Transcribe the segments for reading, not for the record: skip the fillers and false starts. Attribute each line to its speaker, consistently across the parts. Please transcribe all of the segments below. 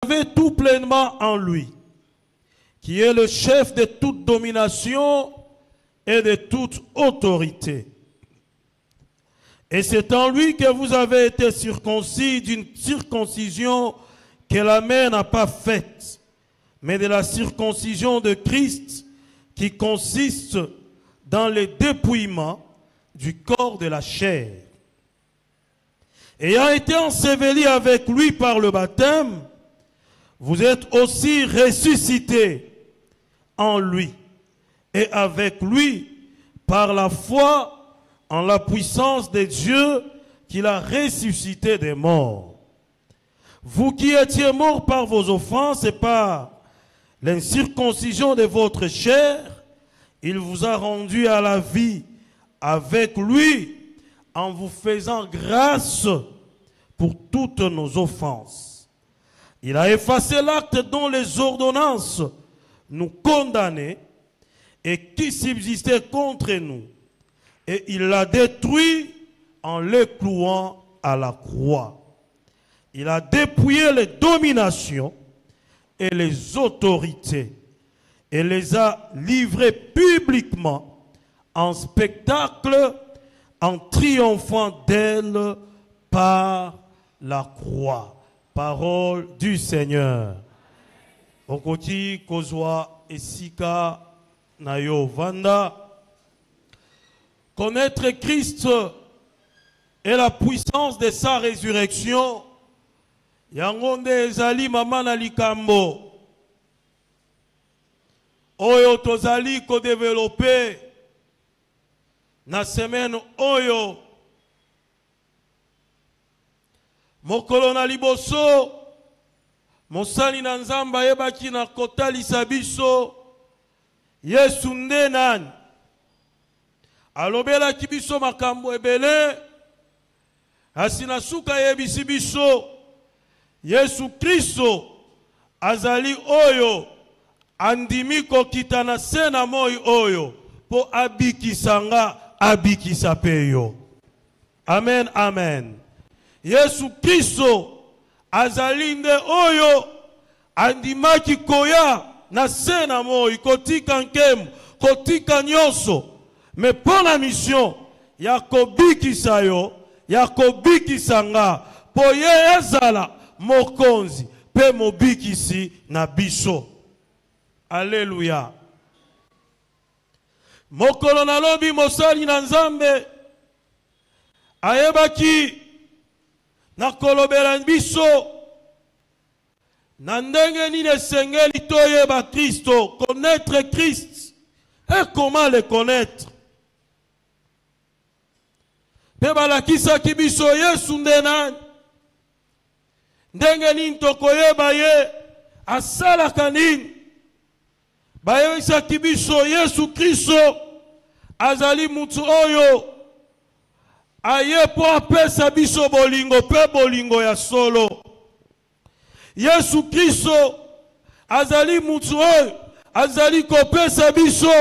Speaker 1: avez tout pleinement en lui, qui est le chef de toute domination et de toute autorité. Et c'est en lui que vous avez été circoncis d'une circoncision que la main n'a pas faite, mais de la circoncision de Christ qui consiste dans le dépouillement du corps de la chair. Ayant été ensevelis avec lui par le baptême, vous êtes aussi ressuscités en lui et avec lui par la foi en la puissance de Dieu qui l'a ressuscité des morts. Vous qui étiez morts par vos offenses et par l'incirconcision de votre chair, il vous a rendu à la vie avec lui en vous faisant grâce pour toutes nos offenses. Il a effacé l'acte dont les ordonnances nous condamnaient et qui subsistait contre nous. Et il l'a détruit en le clouant à la croix. Il a dépouillé les dominations et les autorités et les a livrées publiquement en spectacle en triomphant d'elle par la croix. Parole du Seigneur. Okoti kozwa esika na yo vanda. Connaître Christ et la puissance de sa résurrection. Yangonde ezali mama na likambo. Oyo tozali ko développer na semaine oyo. Mokolo na liboso mosali na nzamba yebaki na kotalisa biso Yesu nde nani. Alobela kibiso makambo ebele asina suka yebisi biso Yesu Kristo azali oyo andimi kokita na sena moi oyo po abikisanga abikisa peyo. Amen, amen. Yesu Kristo azali nde oyo andimaki koya na sena moi kotika nkemu kotika nyonso mais pour la mission ya kobikisa yo ya kobikisanga po ye ezala mokonzi pe mobikisi na biso. Alléluia. Mokolo na lobi mosali na nzambe ayebaki na kolobela biso na ndenge nini esengeli toyeba Kristo, connaître Christ et comment le connaître. Pe balakisaki biso Yesu nde nani, ndenge nini tokoyeba ye asalaka nini. Bayebisaki biso Yesu Kristo azali mutu oyo aye po apesa biso bolingo pe bolingo ya solo. Yesu Kristo azali mutu oyo azali kopesa biso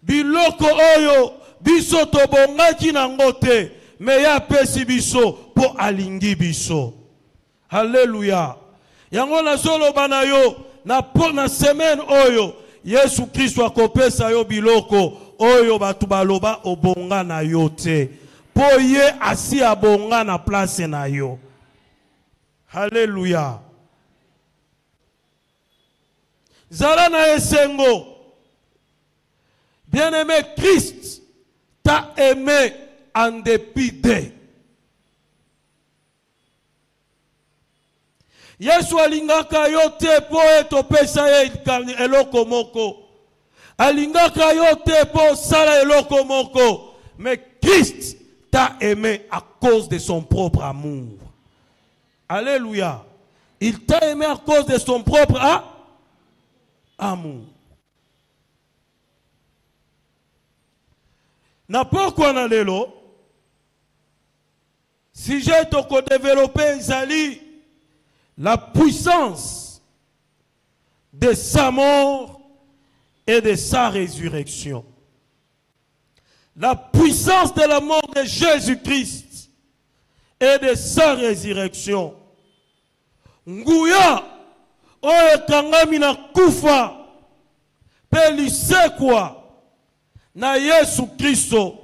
Speaker 1: biloko oyo biso tobongaki nango te me ya pesi biso po alingi biso. Alléluia. Yango na solo bana yo na semaine oyo Yesu Kristo akopesa yo biloko oyo batu baloba obonga na yo te po ye asi abonga na place na yo. Alléluia. Zala na esengo. Bien-aimé, Christ t'a aimé en dépit de. Yesu alingaka yo te po etopesa ye eloko moko. Alingaka yo te po sala eloko moko. Mais Christ t'a aimé à cause de son propre amour. Alléluia. Il t'a aimé à cause de son propre amour. Na pourquoi na lelo si j'ai toko développé Zali la puissance de sa mort et de sa résurrection. La puissance de la mort de Jésus-Christ et de sa résurrection. Nguya oyo ekangami na kufa pe lisekwa na Yesu Kristo.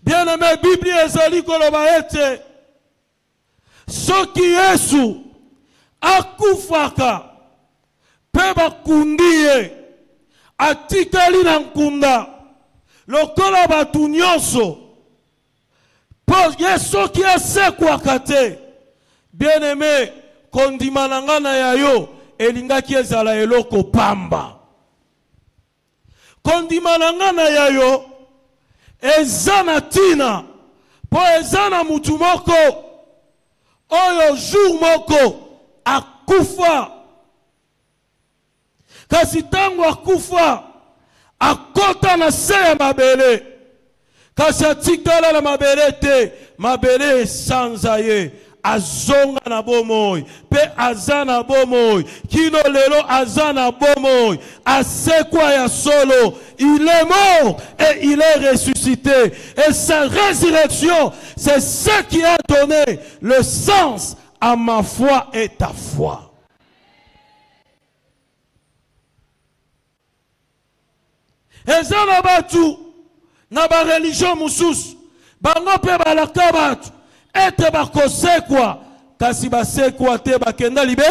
Speaker 1: Bien-aimé, Bible ezali koloba ete soki Yesu akufaka pe bakundi ye atikali na nkunda lokola batu nyonso po ye soki asekwaka te. Bien-aimé, kondima na nga na yayo elingaki ezala eloko pamba. Kondima na nga na yayo eza na tina po eza na mutu moko oyo jour moko akufa. Kasi tango akufa akota na se ya mabele. Kasi atikala na mabele te, mabele esanza ye. Azonga na bomoi, pe azana bomoi, kino lelo azana bomoi, asekwa ya solo, il est mort et il est ressuscité. Et sa résurrection, c'est ce qui a donné le sens à ma foi et ta foi. Et ça na batu, na ba religion musus, bango pe balaka batu. Ete bakosekwa kasi basekwa te bakenda libe.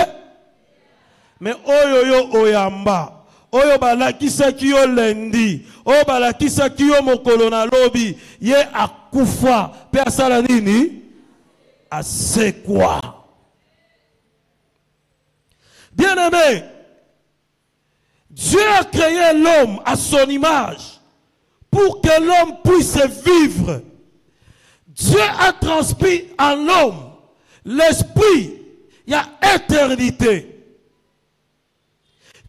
Speaker 1: Mais oyo yo oyamba, oyo balakisa kiyo lendi, oyo balakisa kiyo mokolo na lobi, ye akufa pe asala nini? Asekwa. Bien-aimé, Dieu a créé l'homme à son image pour que l'homme puisse vivre. Dieu a transmis en l'homme l'esprit, il y a éternité.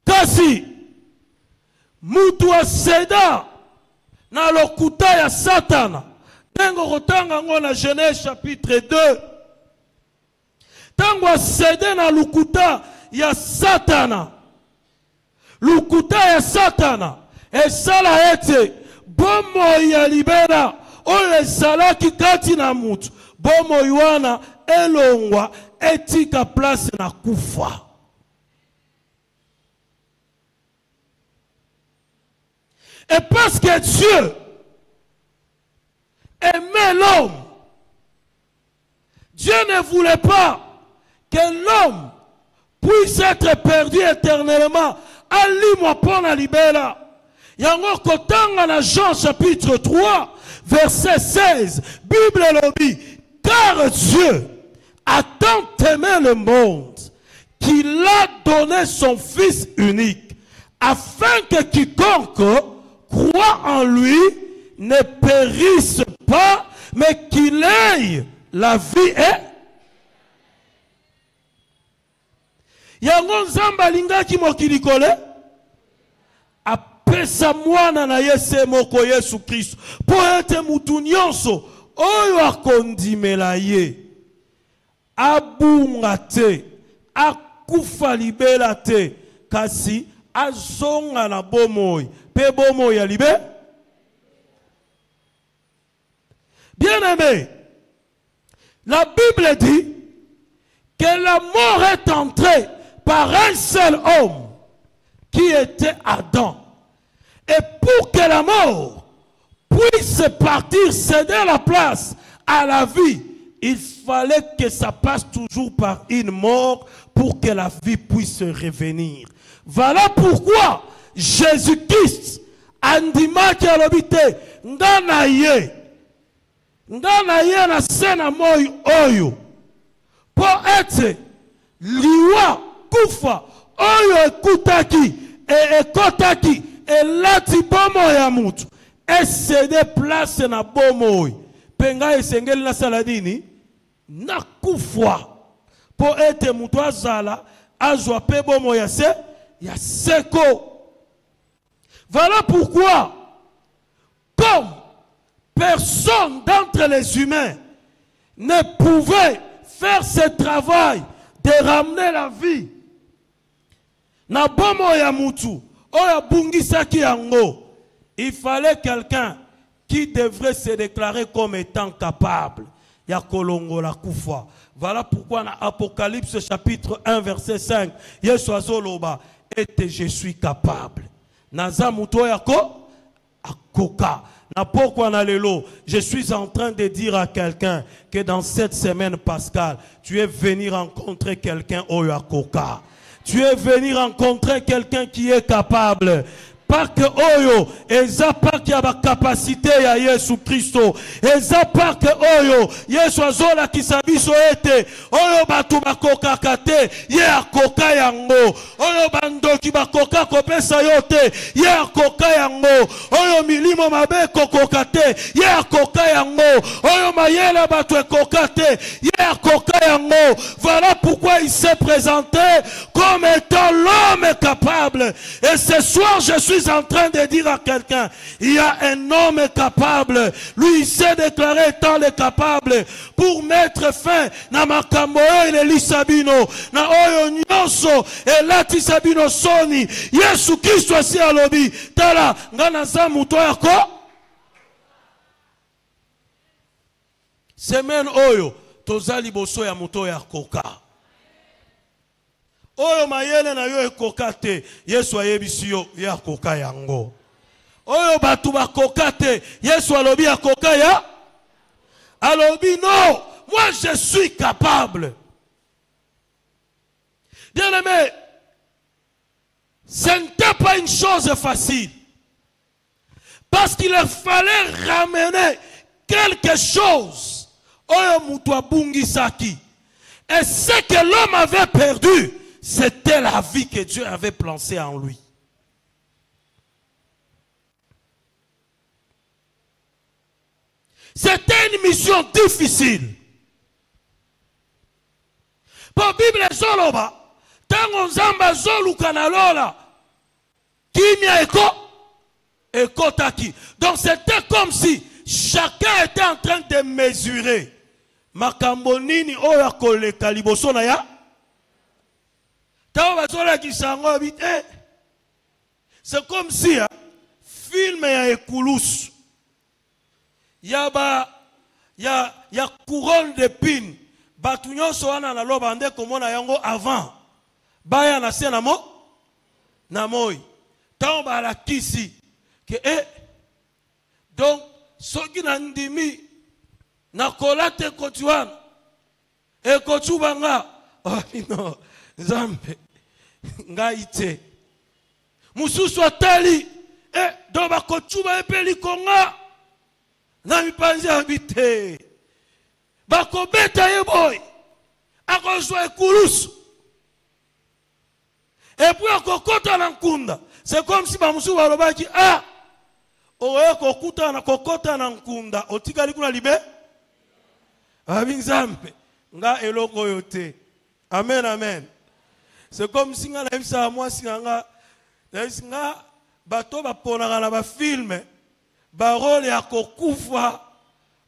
Speaker 1: Kasi, mutu aseda na lokuta ya Satana. Tengo rotanga ngona Genèse chapitre 2. Tango asede na lokuta ya Satana. Lokuta ya Satana. Esala ete, bomo ya libera. Oye salaki kati na mutu bomo yuana elongwa etika place na kufa. Et parce que Dieu aimait l'homme, Dieu ne voulait pas que l'homme puisse être perdu éternellement. Ali-moi pour la libéra. Yango kotanga na Jean chapitre 3 verset 16, Bible le dit, car Dieu a tant aimé le monde qu'il a donné son Fils unique, afin que quiconque croit en lui ne périsse pas, mais qu'il ait la vie et yango nzamba lingaki mokili kole pesa mwana na yese moko Yesu Kristo po ete mutu nyonso oyo akondimela ye abunga te, akufa libela te, kasi azonga na bomoi pe bomoi ya libe. Bien-aimé, la Bible dit que la mort est entrée par un seul homme qui était Adam. Et pour que la mort puisse partir, céder la place à la vie, il fallait que ça passe toujours par une mort pour que la vie puisse revenir. Voilà pourquoi Jésus-Christ andimaki alobite nganaye na sena moi oyo po ete liwa kufa oyo ekutaki e ekotaki elati bomo ya mutu esede place na bomo penga esengeli na saladini na kufa po ete mutu azala azwa pe bomo ya seko. Voilà pourquoi comme personne d'entre les humains ne pouvait faire ce travail de ramener la vie na bomo ya mutu oya bungisaki yango, il fallait quelqu'un qui devrait se déclarer comme étant capable. ya kolongola kufa. Voilà pourquoi dans Apocalypse chapitre 1 verset 5, Yesu azoloba ete je suis capable. Naza muto yako akoka. Na pourquoi na lelo, je suis en train de dire à quelqu'un que dans cette semaine pascale, tu es venu rencontrer quelqu'un oyo akoka. Tu es venu rencontrer quelqu'un qui est capable. Pas que oyo, eza pas qu'il y a la capacité à Yesu Christo. Eza pas que oyo, Yesu azola ki sabiso ete. Oyo batu bakoka kate, ye akoka yango. Oyo bandoki bakoka kopesa yote, ye akoka yango. Oyo milimo mabe kokoka te, ye akoka yango. Oyo mayela batu ekoka te, ye akoka yango. Voilà pourquoi il s'est présenté comme étant l'homme capable. Et ce soir, je suis en train de dire à quelqu'un, il y a un homme capable. Lui, il s'est déclaré étant le capable pour mettre fin na makambo et lisabino na oyo nyonso et lati sabino soni. Yesu Kristo asi alobi tala ngana za muto yako. Semaine oyo tozali boso ya muto ya koka. Oyo mayele na yo ekoka te, Yesu ayebisi yo ya koka yango. Oyo batu bakoka te, Yesu alobi akoka ya. Alobi non, moi je suis capable. Bien aimé, ce n'était pas une chose facile. Parce qu'il fallait ramener quelque chose. Oyo mutu abungisaki. Et ce que l'homme avait perdu, c'était la vie que Dieu avait placée en lui. C'était une mission difficile. Pour la Bible, Zoloba, tango nzamba zoluka na lola, kimia eko taki. Donc c'était comme si chacun était en train de mesurer. Makambo nini oya koleka liboso na ya. C'est comme si film ya ekulus. Ya couronne d'épines. Batu nyonso wana na loba nde komona yango avant. Baya na se na moi. Tant ba la kisi que donc soki na ndimi na kolate kotuan e kotubanga. Oh non, Zambe ngaite. Mususu atali do ba kotuba epeli konga. Na mipanzi habite. Bako beta ye boy. Akozwa ekulusu. Et puis akokota na nkunda. C'est comme si bamusu balobaki oye kokuta na kokota na nkunda. Otikali kuna libe? Abinzambe. Nga eloko yote. Amen, amen. C'est comme si nga na bisa moi si nga bato baponaka na ba film. Ba rôle ya kokufa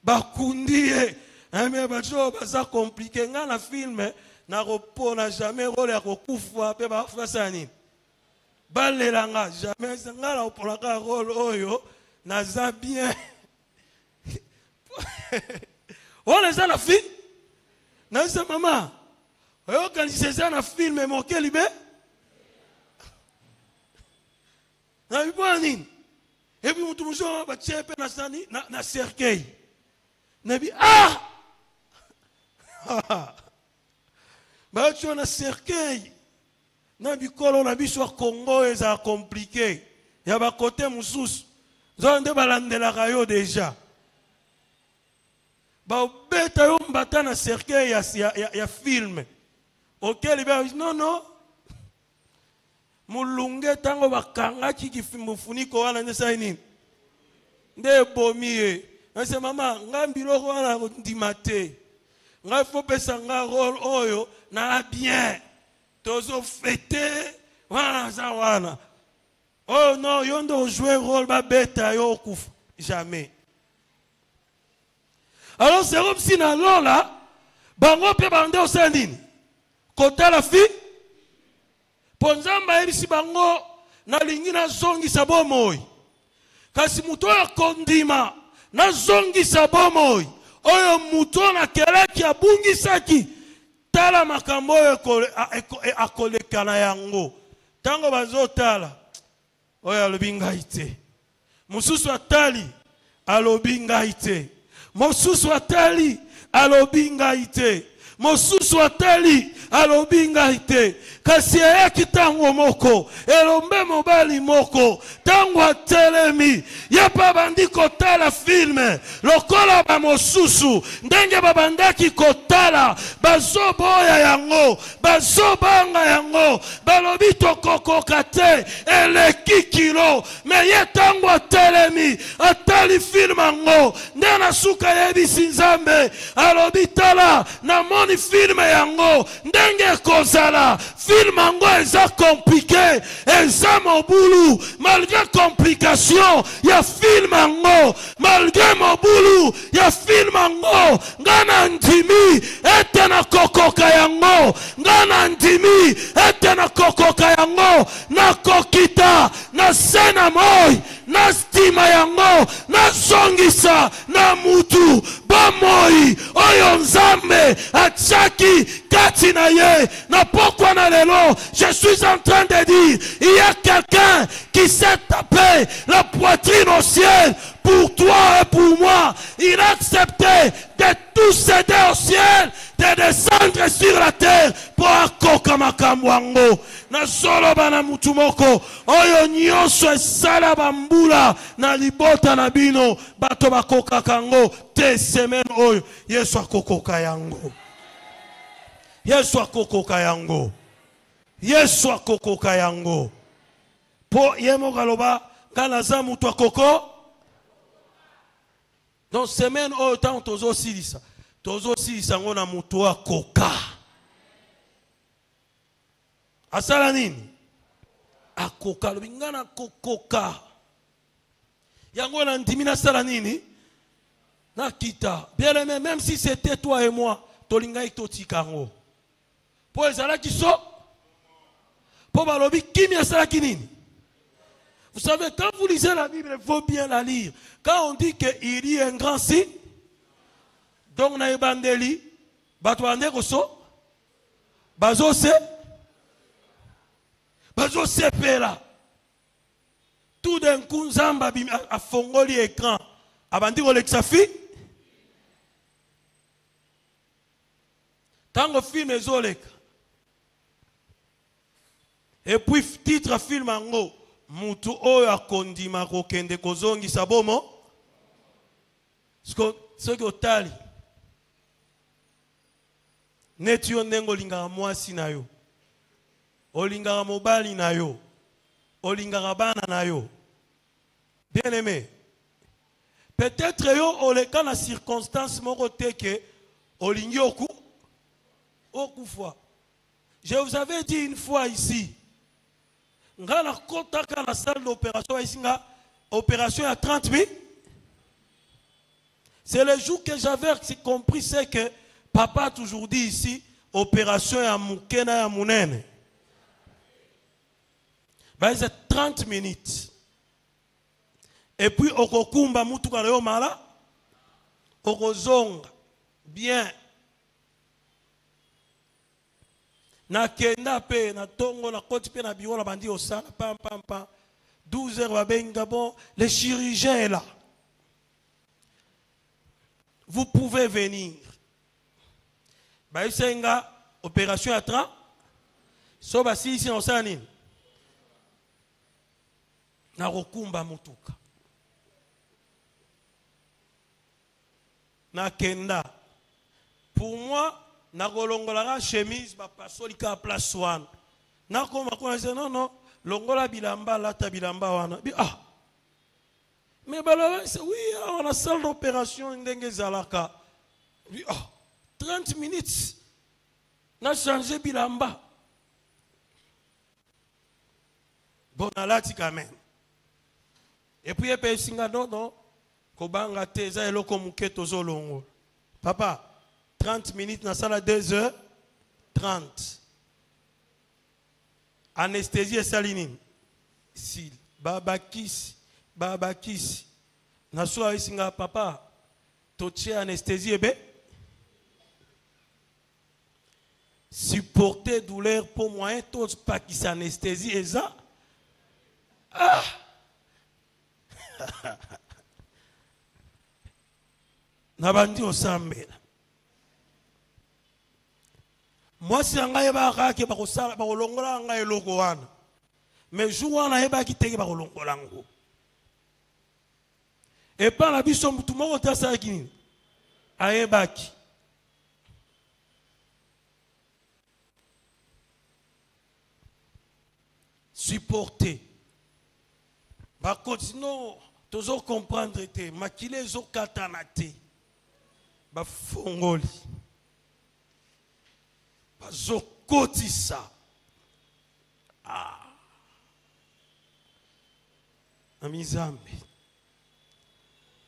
Speaker 1: bakundie. Mais bato baza compliqué nga na film na repona jamais rôle ya kokufa pe ba fasa nini. Balelanga jamais nga na opona ka rôle oyo naza bien. On les a la fille. Naza maman. Oyo quand c'est ça na film moqué libé. Na bibani. Et puis mutu muso ba tchepe na sani na cercueil. Nabi ba tu na cercueil. Nabi kolo na biso Congo eza compliqué. Ya ba côté mususu. Zonde balandela kayo déjà. Ba beta yo mbata na cercueil ya film. Auquel il non non. Mulunge tango bakanga kifimbo funiko wana ndesa nini nde bomiye nse mama ngambilo wana ndimate ngafo pesa nga rôle oyo na bien tozo fêter wana za wana oh non yondo jouer rôle ba beta yo kufa jamais. Alors c'est comme si na lola bango pe bande osandini kota la fille Ponzamba ebisi bango na lingi na zongi sabomoy. Kasi muto ya kondima na zongi sabomoy. oyo muto na keleki abungisaki tala makambo oyo akoleka na yango tango bazotala oyo alobi ngai te mosusu atali alobi ngai te mosusu atali alobi ngai te mosusu atali alobi ngai te kasi eyaki tango moko elombe mobali moko tango atelemi ye mpe bandi kotala filme lokola bamosusu ndenge babandaki kotala bazoboya yango bazobanga yango balobi tokokoka te eleki kilo me ye tango atelemi atali filme yango nde na suka yebisi nzambe alobi tala namoni filme yango ndenge kozala filme yango eza compliqué eza mobulu malgré complication ya filme yango malgré mobulu ya filme yango ngana ndimi ete na kokoka yango ngana ndimi ete na kokoka yango na kokita na sena moi na stima yango na zongisa na mutu bomoi oyo nzambe atiaki kati na ye na pokwa na lelo je suis en train de dire il y a quelqu'un qui s'est tapé la poitrine au ciel pour toi et pour moi il a accepté de tout céder au ciel de descendre sur la terre pour akoka makambo yango na solo bana mutu moko oyo nyonso esala bambula na libota na bino bato bakokaka yango te semaine oyo Yesu akokoka yango Yesu akokoka yango Yesu akokoka yango po yemo kaloba kana za mutu akoko donc semaine oyo tant tozo silisa ngo na mutu akoka asala nini akoka lobingana kokoka yango na ndimi na sala nini na kita bien aimé même si c'était toi et moi tolingai totikango po ezala kiso po balobi kimia sala kinini. Vous savez, quand vous lisez la Bible, il faut bien la lire. Quand on dit qu'il y a un grand signe, donc na ebandeli batwande koso bazose pela tout d'un coup nzamba a fongoli écran abandi kolekisa fi tango film ezoleka et puis titre film ango mutu oyo akondima kokende kozongisa bomo ce que otali neti yo ndenge olingaka mwasi na yo olingaka mobali na yo olingaka bana na yo bien aimé peut-être yo oleka na circonstance moko te ke olingi okufa. Je vous avais dit une fois ici ngana kotaka na salle d'opération ici nga opération à 30 000. C'est le jour que j'avais compris, c'est que papa a toujours dit ici, opération ya mukena ya munene. Ben c'est 30 minutes. Et puis okokumba mutu kana yo mala, okozonga bien. Na kenda pe na tongo na koti pe na bureau la bandi osala pam pam pam 12 heures babenga bon le chirurgien est là. Vous pouvez venir. Baïsenga, opération à 30. Soba si ici on s'anime. Na rokumba mutuka. Na kenda. Pour moi, na rolongola chemise ba pasolika place one. Na koma kwa non, longola bilamba lata bilamba wana. Ah. Mais oui, on a salle d'opération ndenge zalaka. 30 minutes. On a changé bilamba. Bon, on a là quand même. Et puis, il y a singa non. Kobanga teza eloko muketo zolongo. Papa, 30 minutes na sala 2h30. Anesthésie et saline. Babakisi. Na soa isinga papa toche anesthésie ebe. Supporter douleur pour moyen tous pas qui s'anesthésie et ça. Ah. Nabandi osambela. Moi si ngai ba ka ke ba ko sala ba ko longola ngai loko wana. Mais jour wana eba ki teke ba ko longola ngo. Et pas la biso mutu moko ta sa kini. Aebaki. Supporter. Bah sinon, toujours comprendre te. Makile zo katanate. Bah fongoli. Bah zo kotisa. Ah. Amizambi.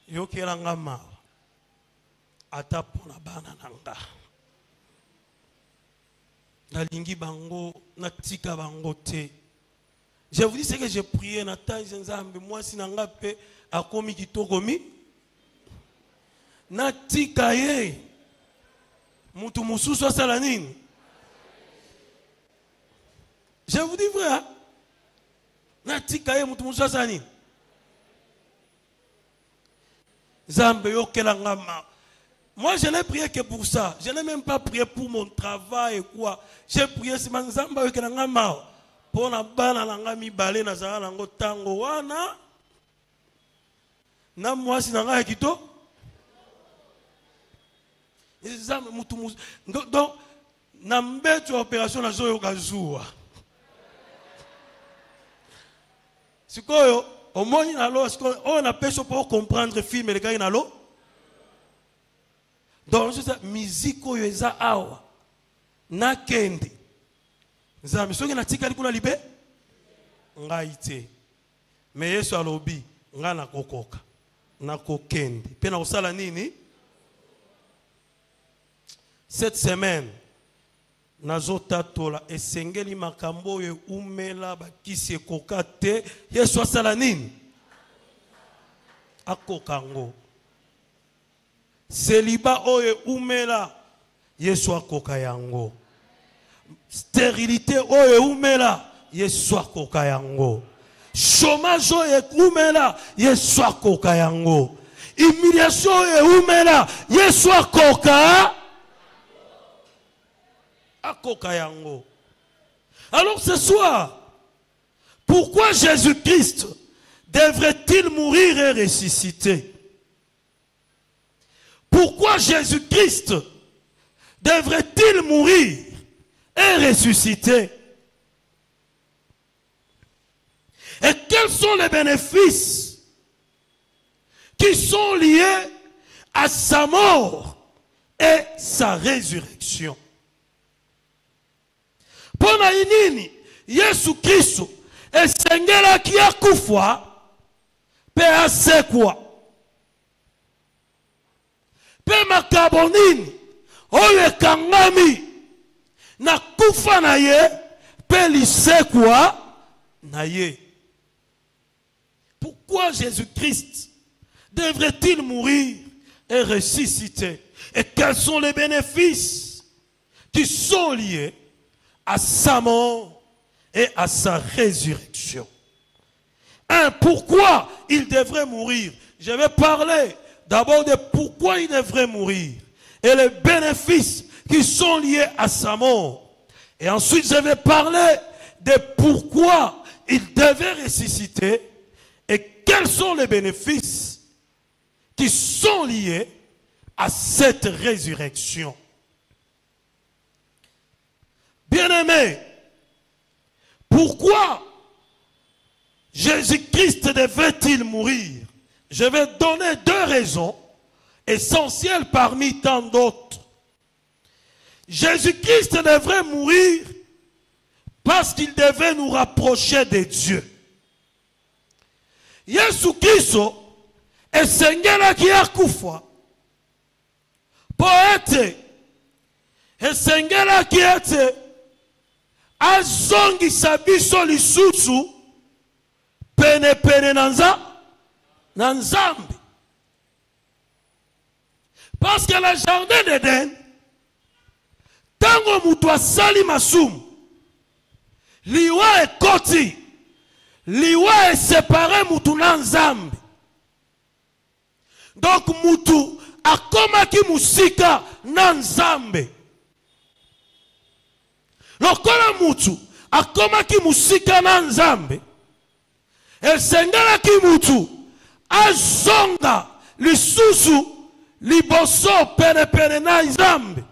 Speaker 1: Yo kelanga ma. Ata pona bana nanga. Na lingi bango, na tika bango te. Je vous dis ce que j'ai prié na taille nzambe moi si nanga pe akomi kitokomi na tika ye mutu mususu asala nini. Je vous dis vrai hein? Na tika ye mutu mususu asala nini. Nzambe yokelanga ma. Moi je n'ai prié que pour ça. Je n'ai même pas prié pour mon travail et quoi. J'ai prié si Nzambe yokelanga ma. Pona bana nanga mibale na zala nango tango wana na mwasi nanga ya kito ezame mutu donc na mbeto opération na zoyo kazua sikoyo omoni na lo sikoyo on a peso pour comprendre film le gars na lo donc c'est ça musique oyo eza awa na kende Nzambe soki na tika likuna libe ngai te mais Yesu alobi nga na kokoka na kokende pe na osala nini cette semaine nazotatola esengeli makambo oyo umela bakisi ekoka te Yesu asala nini akokango seliba oyo umela Yesu akoka yango stérilité oye umela Yesu akoka yango chômage oye umela Yesu akoka yango humiliation oye umela Yesu akoka yango. Alors ce soir, pourquoi Jésus-Christ devrait-il mourir et ressusciter? Pourquoi Jésus-Christ devrait-il mourir et ressusciter? Et quels sont les bénéfices qui sont liés à sa mort et sa résurrection? Pona inini Yesu Kristo esengela kia kufa pe asekwa pe makabonini oye kangami na kufa na ye pe lisekwa na ye. Pourquoi Jésus-Christ devrait-il mourir et ressusciter? Et quels sont les bénéfices qui sont liés à sa mort et à sa résurrection? Pourquoi il devrait mourir? Je vais parler d'abord de pourquoi il devrait mourir et les bénéfices qui sont liés à sa mort. Et ensuite, je vais parler de pourquoi il devait ressusciter et quels sont les bénéfices qui sont liés à cette résurrection. Bien-aimés, pourquoi Jésus-Christ devait-il mourir? Je vais donner deux raisons essentielles parmi tant d'autres. Jésus-Christ devrait mourir parce qu'il devait nous rapprocher de Dieu. Yesu Kristo esengelaki akufa po ete esengelaki ete azongisa biso lisusu pene na Nzambe. Parce que le jardin d'Éden, tango mutu asali masumu, liwa ekoti, liwa séparé mutu na nzambe. Donc mutu akomaki musika na nzambe. Lokola mutu akomaki musika na nzambe, esengelaki mutu azonga lisusu liboso pene na nzambe.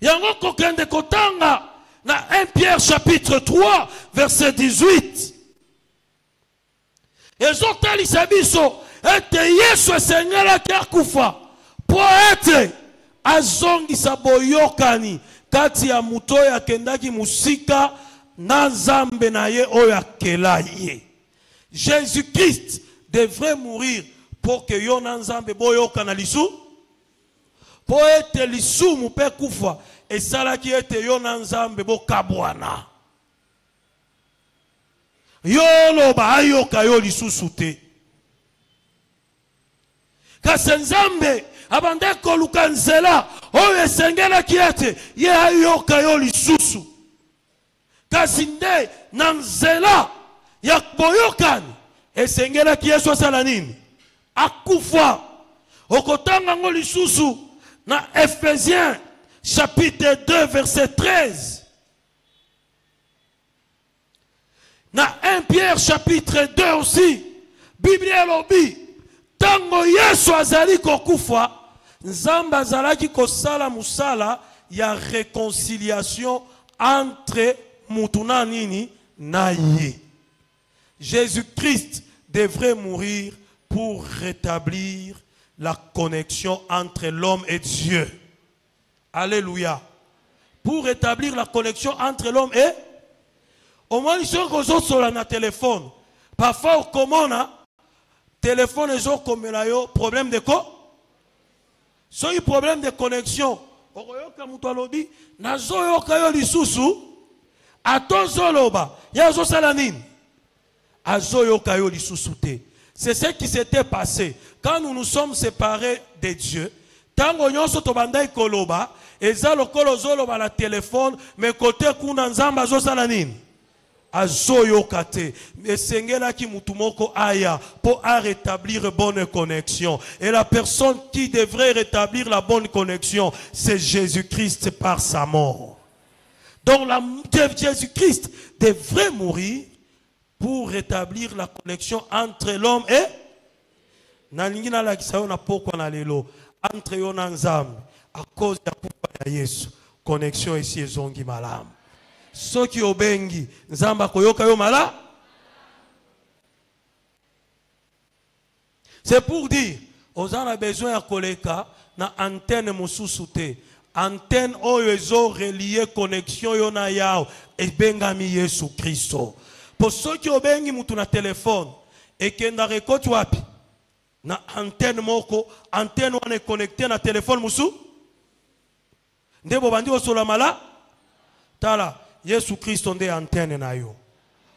Speaker 1: Yango kokende kotanga na 1 Pierre chapitre 3 verset 18. Ezotalisa biso ete Yesu esengelaki akufa po ete azongisa boyokani kati ya muto oyo akendaki musika na nzambe na ye oyo akela ye. Jésus-Christ devrait mourir pour que yo na nzambe boyokana lisu, po ete lisumu pe kufa esalaki ete yo na nzambe bokabwana. Yo loba ayoka yo lisusu te. Kasi nzambe abande koluka nzela oyo esengelaki ete ye ayoka yo lisusu. Kasi nde na nzela ya boyokani esengelaki Yesu asala nini? Akufa. Okotanga ngo lisusu na Ephésiens chapitre 2 verset 13. Na 1 Pierre chapitre 2 aussi, Bible elobi tango Yesu azali kokufa, nzambe azalaki kosala musala ya réconciliation entre mutu na nini na ye. Jésus-Christ devrait mourir pour rétablir la connexion entre l'homme et Dieu. Alléluia. Pour rétablir la connexion entre l'homme et... Au moins, ils sont sur le téléphone. Parfois, au commun, téléphone est comme un problème de quoi? C'est un problème de connexion. Okoyoka mutu alobi nazoyoka yo lisusu atozoloba yazo salanine azoyoka yo lisusu te. C'est ce qui s'était passé quand nous nous sommes séparés de Dieu. Tango nyonso tobandai koloba eza lokolo zoloba na téléphone mais côté kuna nzamba azo salanine azoyoka te. Esengelaki mutu moko aya pour rétablir bonne connexion. Et la personne qui devrait rétablir la bonne connexion, c'est Jésus-Christ par sa mort. Donc Jésus-Christ devrait mourir pour rétablir la connexion entre l'homme et nalingina la kisayo na poko na lelo entre yo na nzambe à cause ya kufa ya Yesu. Connexion ici ezongi malamu. Soki obengi nzamba koyoka yo mala. C'est pour dire on a besoin ya koleka na antenne mususu te. Antenne oyo ezo relier connexion yo na yao e bengami Yesu Kristo. Pour ceux qui obengi mutu na téléphone et kenda rekoti wapi na antenne moko, antenne wana connecté na téléphone musu ndebo bandi osola mala tala Yesu Kristo nde antenne na yo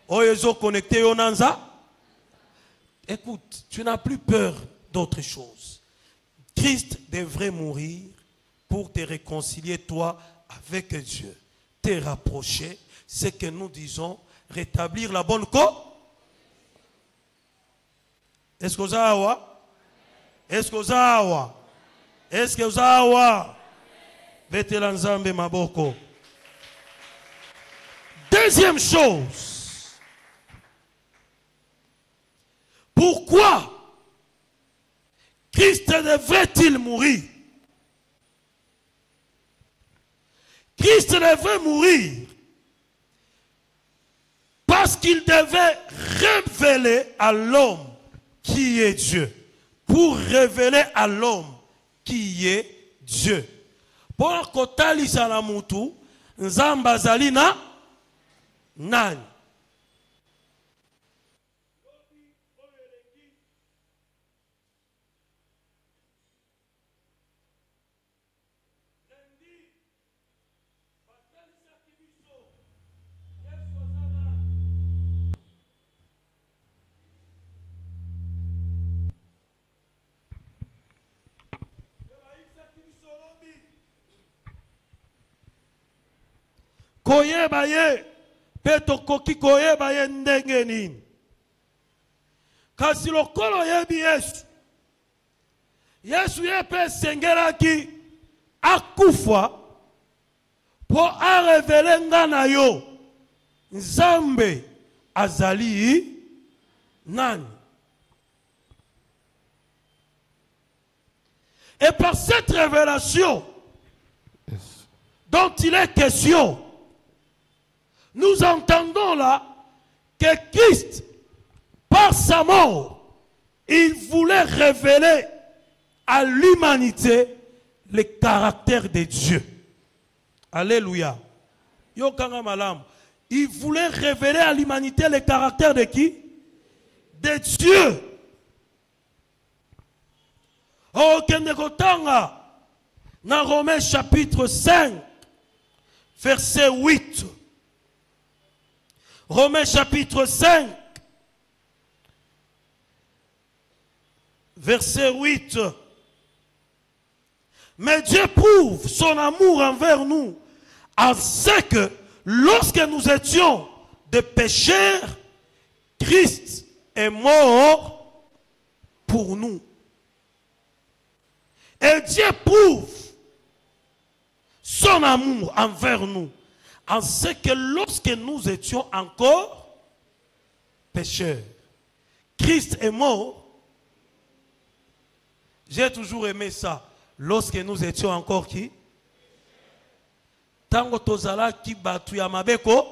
Speaker 1: oyo ezo connecté yo nanza. Écoute, tu n'as plus peur d'autre chose. Christ devrait mourir pour te réconcilier toi avec Dieu, te rapprocher, ce que nous disons, rétablir la bonne co. Est-ce que vous avez? Est-ce que vous avez? Est-ce que vous avez? Vetela nzambe maboko. Deuxième chose. Pourquoi Christ devrait-il mourir? Christ devait mourir parce qu'il devait révéler à l'homme qui est Dieu. Pour révéler à l'homme qui est Dieu. Pour kotalisa na mutu nzamba zalina nani. koyeba ye pe tokoki koyeba ye ndenge nini. Kasi lokolo yebi Yesu, Yesu ye pe sengelaki akufa po a revele nga na yo Nzambe azali nani. Et par cette révélation dont il est question, nous entendons là que Christ, par sa mort, il voulait révéler à l'humanité le caractère de Dieu. Alléluia. Il voulait révéler à l'humanité le caractère de qui? De Dieu. Oh, dans Romains chapitre 5, verset 8. Romains chapitre 5, verset 8. Mais Dieu prouve son amour envers nous, en ce que lorsque nous étions des pécheurs, Christ est mort pour nous. Et Dieu prouve son amour envers nous, en ce que lorsque nous étions encore pécheurs, Christ est mort. J'ai toujours aimé ça. Lorsque nous étions encore qui? Tango tozala ki batu ya mabeko.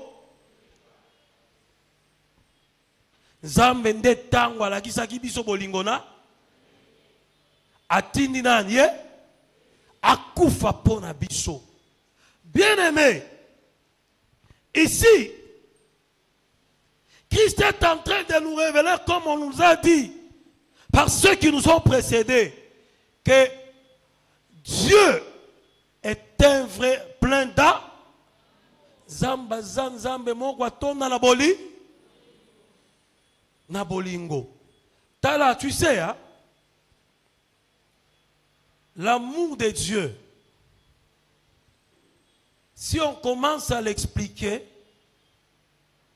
Speaker 1: Nzambe nde tango alakisa ki biso bolingona. Atindi nani ye? Akufa pona biso. Bien aimé, ici, Christ est en train de nous révéler, comme on nous a dit, par ceux qui nous ont précédés, que Dieu est un vrai plein d'âme. Zamba zanzambe moko atona na boli na bolingo. Tala, tu sais, hein? L'amour de Dieu, si on commence à l'expliquer,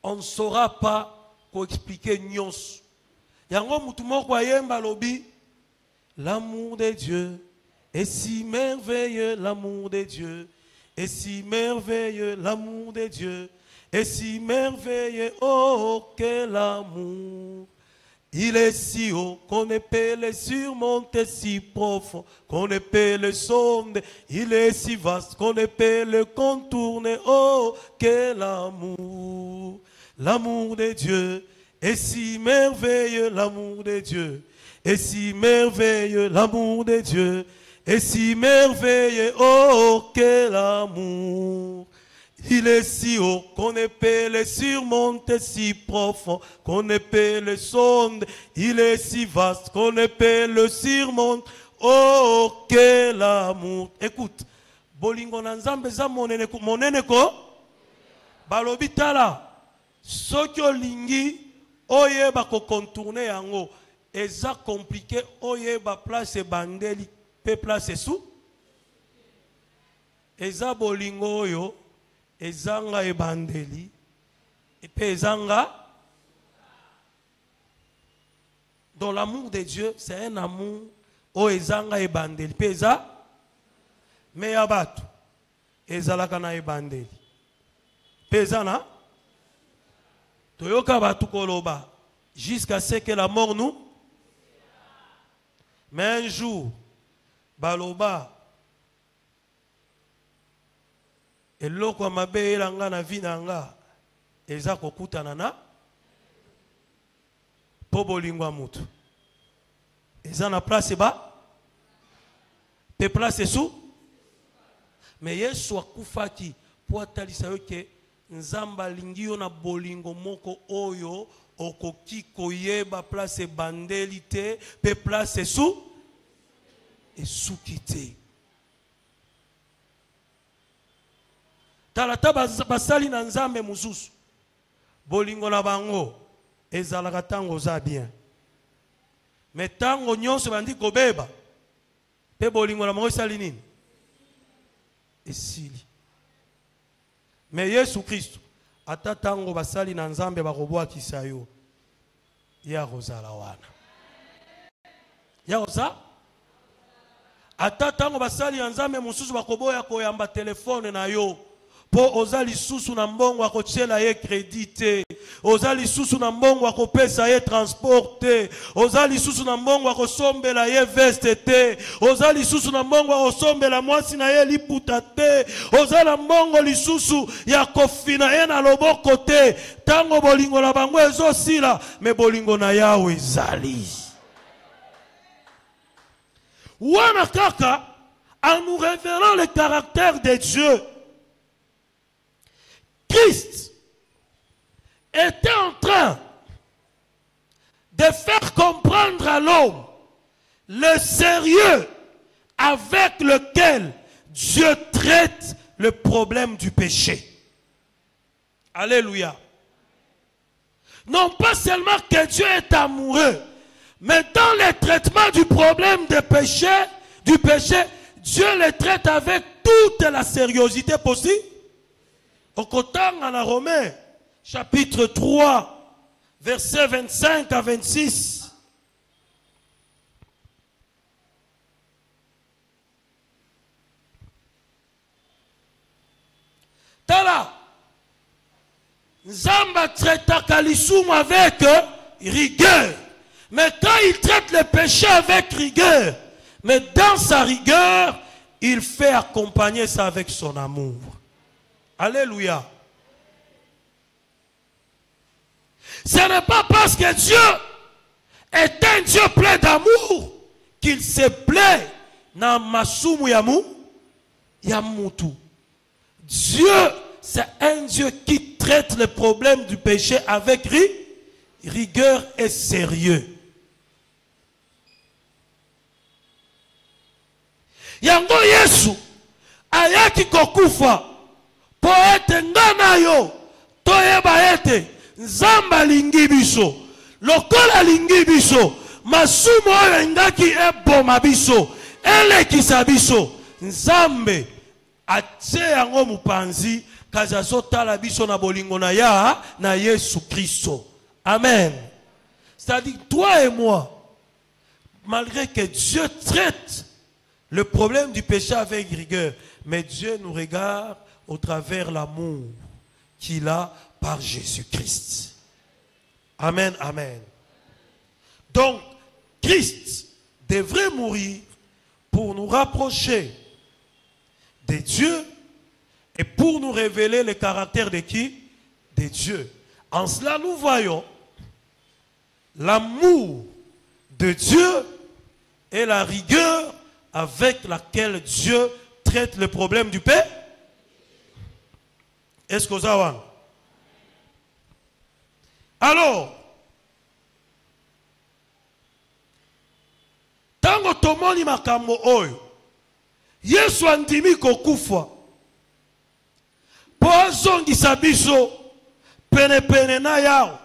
Speaker 1: on ne saura pas quoi expliquer nyos. Yango mutu moko ayemba lobi, l'amour de Dieu est si merveilleux, l'amour de Dieu est si merveilleux, l'amour de Dieu est si merveilleux, oh quel amour. Il est si haut qu'on ne peut le surmonter, si profond qu'on ne peut le sonder. Il est si vaste qu'on ne peut le contourner. Oh, quel amour! L'amour de Dieu est si merveilleux, l'amour de Dieu est si merveilleux, l'amour de Dieu est si merveilleux. Oh, quel amour! Il est si haut qu'on ne peut le surmonter, si profond qu'on ne peut le sonder. Il est si vaste qu'on ne peut le surmonter. Oh, quel amour! Écoute, bolingo na nzambe za monene ko balobi tala soki olingi oyeba ko contourner yango eza compliqué oyeba place bandeli pe place sous eza bolingo oyo ezanga ebandeli et ezanga. Dans l'amour de Dieu, c'est un amour o ezanga ebandeli peza me yabatu ezalaka na ebandeli peza na toyoka batu koloba jusqu'à ce que la mort nous. Mais un jour baloba eloko amabe elanga na vie nanga eza kokutana na po bolingwa mutu eza na place ba pe place sous. Mais Yesu akufaki po atalisa yo ke nzamba lingi yo na bolingo moko oyo okoki koyeba place bandeli te pe place sous esuki te. Talata basali na nzambe mususu bolingo na bango ezalaka tango za bien. Mais tango nyonso bandi kobeba pe bolingo na bango esali nini esili. Mais Yesu Christ, ata tango basali na nzambe bakobwakisa yo, ya kozala wana. Ya koza? Ata tango basali ya nzambe mususu bakoboya koyamba telefone na yo, po ozali susu na mbongo akotiela ye kredite, ozali susu na mbongo akopesa ye transporte, ozali susu na mbongo akosombela ye veste te, ozali susu na mbongo akosombela mwasi na ye liputa te, ozali na mbongo lisusu ya kofina ye na loboko te, tango bolingo na bango ezosila, me bolingo na yawe ezali. Wana kaka, en nous révélant le caractère de Dieu, Christ était en train de faire comprendre à l'homme le sérieux avec lequel Dieu traite le problème du péché. Alléluia. Non pas seulement que Dieu est amoureux, mais dans le traitement du problème du péché, Dieu le traite avec toute la sérieuxité possible. Au côté en Romains, chapitre 3, versets 25 à 26. Tala, Nzamba traite Kalisumu avec rigueur. Mais quand il traite le péché avec rigueur, mais dans sa rigueur, il fait accompagner ça avec son amour. Alléluia. Ce n'est pas parce que Dieu est un Dieu plein d'amour qu'il se plaît dans masumu yamutu. Dieu, c'est un Dieu qui traite le problème du péché avec rigueur et sérieux. Yango Yesu ayaki kokufa po ete ngana yo toyeba ete Nzamba lingi biso lokola lingi biso masumu oyo engaki eboma biso elekisa biso Nzambe atie yango mupanzi kazi azotala biso na bolingo na ya na Yesu Kristo. Amen. C'est-à-dire toi et moi, malgré que Dieu traite le problème du péché avec rigueur, mais Dieu nous regarde au travers l'amour qu'il a par Jésus-Christ. Amen, amen. Donc, Christ devrait mourir pour nous rapprocher de Dieu et pour nous révéler le caractère de qui? De Dieu. En cela, nous voyons l'amour de Dieu et la rigueur avec laquelle Dieu traite le problème du péché. Est-ce que vous avez? Alors, tango tomoni makambo oyo, Yesu andimi kokufa, po azongisa biso pene na yao,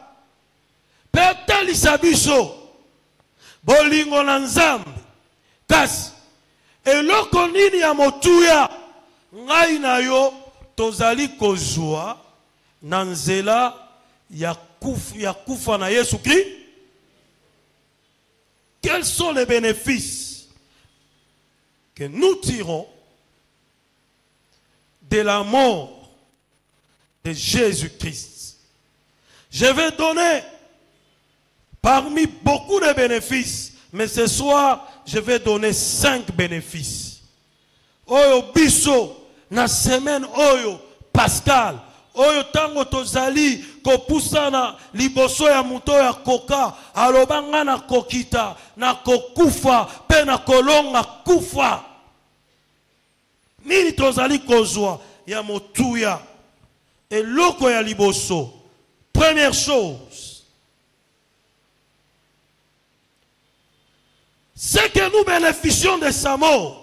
Speaker 1: pe atalisa biso bolingo na Nzambe. Kasi eloko nini ya motuya ngai na yo tozali kozwa na nzela ya kufa na Yesu Christ? Quels sont les bénéfices que nous tirons de la mort de Jésus-Christ? Je vais donner parmi beaucoup de bénéfices, mais ce soir, je vais donner 5 bénéfices. Oyo biso, na semaine oyo, Pascal, oyo tango tozali, ko pusana, liboso ya muto ya koka, alobanga na kokita, na kokufa, pe na kolonga kufa. Nini tozali kozwa, ya motuya, et loko ya liboso. Première chose, c'est que nous bénéficions de sa mort.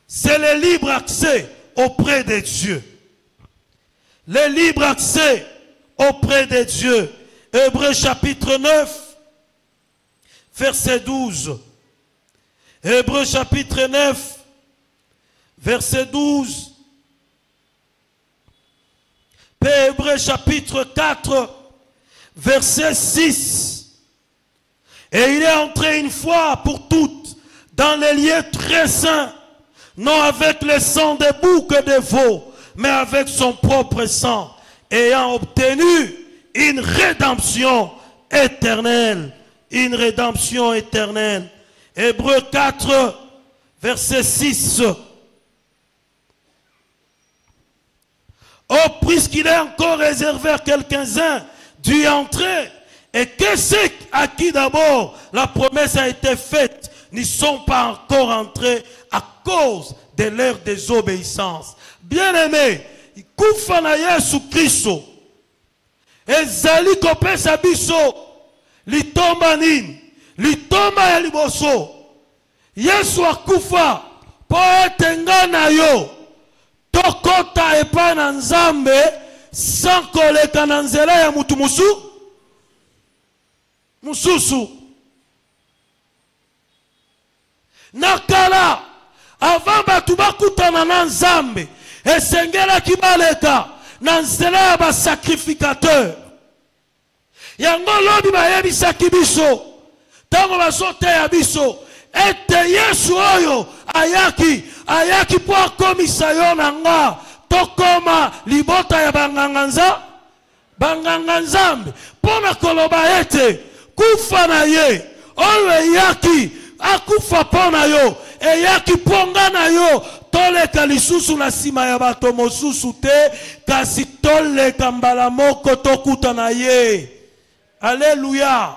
Speaker 1: C'est le libre accès auprès de Dieu. Le libre accès auprès de Dieu. Hébreux chapitre 9, verset 12. Hébreux chapitre 9, verset 12. Hébreux chapitre 4, verset 6. Et il est entré une fois pour toutes dans les lieux très saints, non avec le sang des boucs et des veaux, mais avec son propre sang, ayant obtenu une rédemption éternelle. Une rédemption éternelle. Hébreux 4, verset 6. Oh, puisqu'il est encore réservé à quelques-uns d'y entrer, et que ceux à qui d'abord la promesse a été faite n'y sont pas encore entrés à cause de leur désobéissance. Bien-aimé, kufa na Yesu Kristo ezali kopesa biso litomba nini? Litomba ya liboso. Yesu akufa po ete nga na yo tokota epai na Nzambe sans koleka na nzela ya mutu mususu. Nakala avant batu bakutana na Nzambe esengela kibaleka na nzela ya ba sacrificateur. Yango lobi bayebisaki biso tango bazoteya biso ete Yesu oyo ayaki po akomisa yo na nga tokoma libota ya banganga Nzambe pona koloba ete kufa na ye oyo eyaki akufa pona yo eyaki ponga na yo toleka lisusu na sima ya bato mosusu te kasi toleka mbala moko tokuta na ye. Alléluia.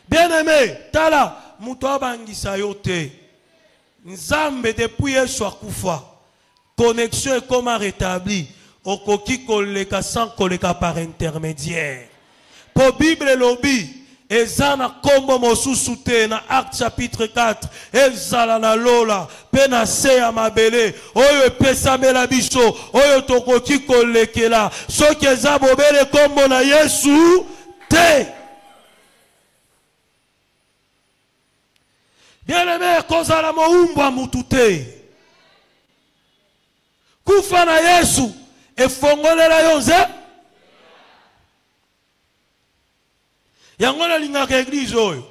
Speaker 1: Bien-aimé, tala muto abangisa yo te. Nzambe depuis Yesu akufa. Connexion est comme rétablie. Okoki koleka sans koleka par intermédiaire. Pour Bible lobby, ezana kombo mosusu te na Acte chapitre 4. Ezala na lola, pena se ya mabele. Oyo pesa mela biso, oyo tokoki kolekela. Soki eza bobele kombo na Yesu te. Bien-aimé, kozala moumbwa mutu te. Kufa na Yesu efongolela yo nze. Yango na lingaka église oyo.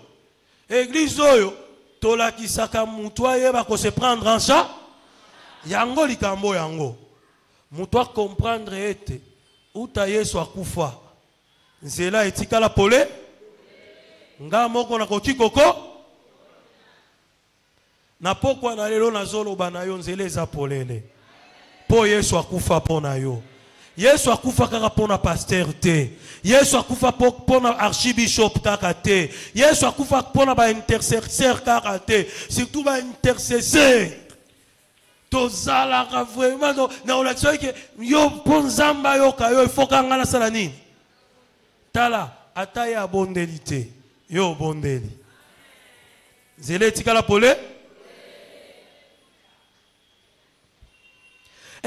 Speaker 1: Église oyo tolakisaka mutu ayeba ko se prendre en charge. Yango likambo yango. Mutu a comprendre ete uta Yesu akufa. Nzela etikala pole. Nga moko na kokikoko. Na pokwa na lelo na zolo banayo nzela eza polele. Po Yesu akufa pona yo. Yesu akufa kaka pona pasteur te. Yesu akufa pona archibishop kaka te. Yesu akufa pona ba intercesseur kaka te. Surtout ba intercesseur. Tozala ka vraiment na olakso ke yo ponzamba yo ka yo ifokanga na sala nini. Tala ataya bondelité. Yo bondeli. Zele tikala pole.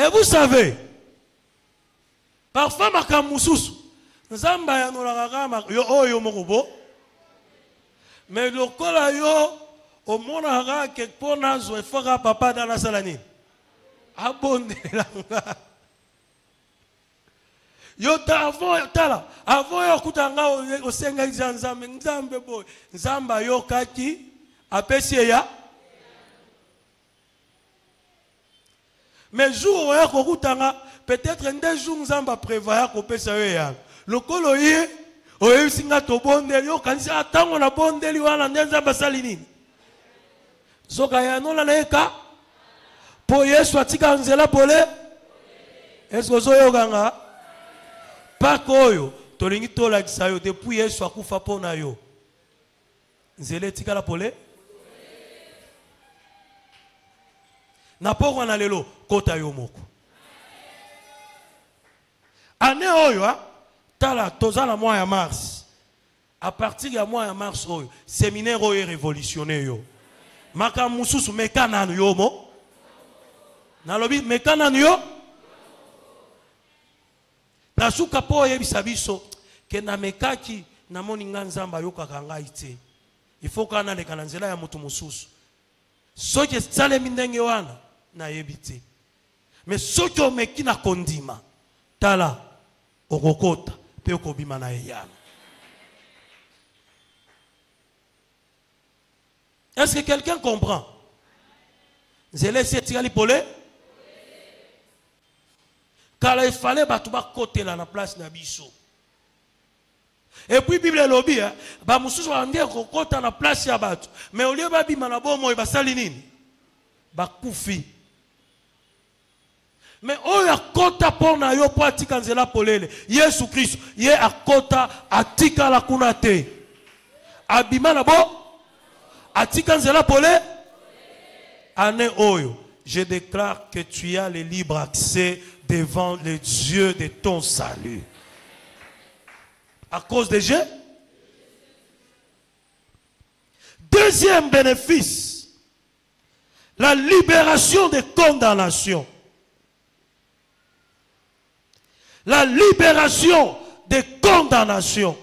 Speaker 1: Et vous savez, parfois makamususu, nzamba ya nolakaka yo oyo mokubo, mais lokola yo omona kaka ke pona zo efaka papa dans la salani. Abondela nga. Yo avant yo kutanga osenga nzambe boy, nzamba yo kaki apesi ya. Mais jour où peut-être un des jours nous avons prévoir qu'on peut savoir. Le coloyer, au singa to bondeli, au kanisa tango na bondeli wana ndenza basalini. Soka ya no la neka. Po Yesu atika nzela pole. Est-ce que zo ganga? Pas koyo, tolingi to la kisayo depuis Yesu akufa pona yo. Nzela tika la pole. Na poko na lelo kota yo moko. Ane oyo tala tozala mois ya mars. À partir ya mois ya mars oyo séminaire oyo révolutionné yo. Maka mususu mekana yo mo. Na lobi mekana yo. Na suka po yebisa biso ke na mekaki na moni nganzamba yo kakanga ite. Il faut kana le kananzela ya mutu mususu. Soki sale mindenge wana na yebite. Mais soki omeki na kondima tala okokota pe okobima na eyano. Est-ce que quelqu'un comprend? Zélé c'est tirali polé. Car il fallait battre côté là la place nabiso. Et puis Bible lobby ba mususu wa ndiye kokota na place ya batu. Mais au lieu babima na bomo ba sali nini? Ba kufi. Mais oyo akota pona yo po atika nzela polele. Yesu Kristo ye akota atika la kuna te. Abima na bo atika nzela polele. Ane oyo, je déclare que tu as le libre accès devant le Dieu de ton salut. À cause de Jésus. Deuxième bénéfice, la libération des condamnations. La libération des condamnations.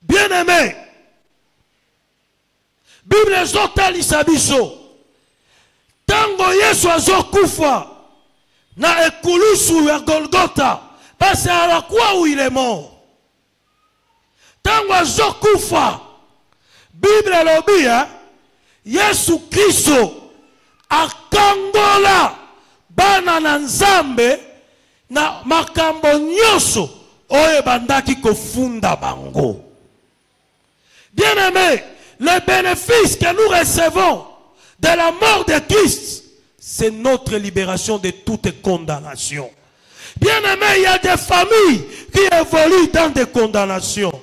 Speaker 1: Bien-aimés, Bible zotalisa biso tango Yesu azokufa na ekulusu ya Golgotha parce alakuwa où il est mort. Tango azokufa Bible lobia Yesu Kristo akangola bana na Nzambe na makambo nyonso oyo bandaki kofunda bango. Bien-aimé, le bénéfice que nous recevons de la mort de Christ, c'est notre libération de toute condamnation. Bien-aimé, il y a des familles qui évoluent dans des condamnations.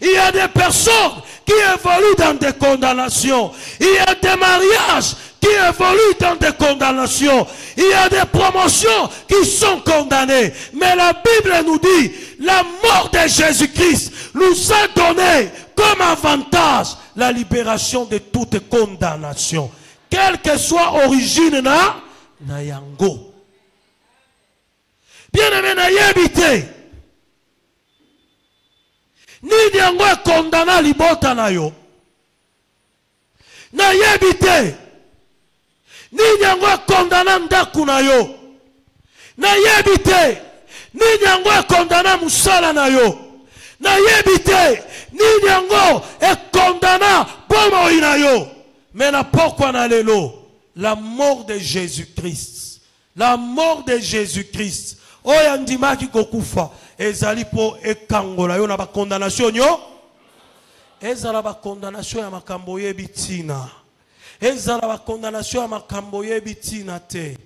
Speaker 1: Il y a des personnes qui évoluent dans des condamnations. Il y a des mariages qui évoluent dans des condamnations. Il y a des promotions qui sont condamnées. Mais la Bible nous dit, la mort de Jésus-Christ nous a donné comme avantage la libération de toute condamnation. Quelle que soit l'origine na yango. Bien aimé na yebite. Ni yango condamna libota na yo. Na yebite. Ni yango condamna ndaku na yo. Na yebite. Ni yango condamna musala na yo. Na yebite. Ni yango condamna bomo ina yo. Mais na pourquoi na lelo? La mort de Jésus-Christ. La mort de Jésus-Christ. Oyandima ki kokufa. Ezali po ekangola yo na ba condamnation yo. Ezala ba condamnation ya makambo yebitina. Ezala ba condamnation ya makambo yebitina te.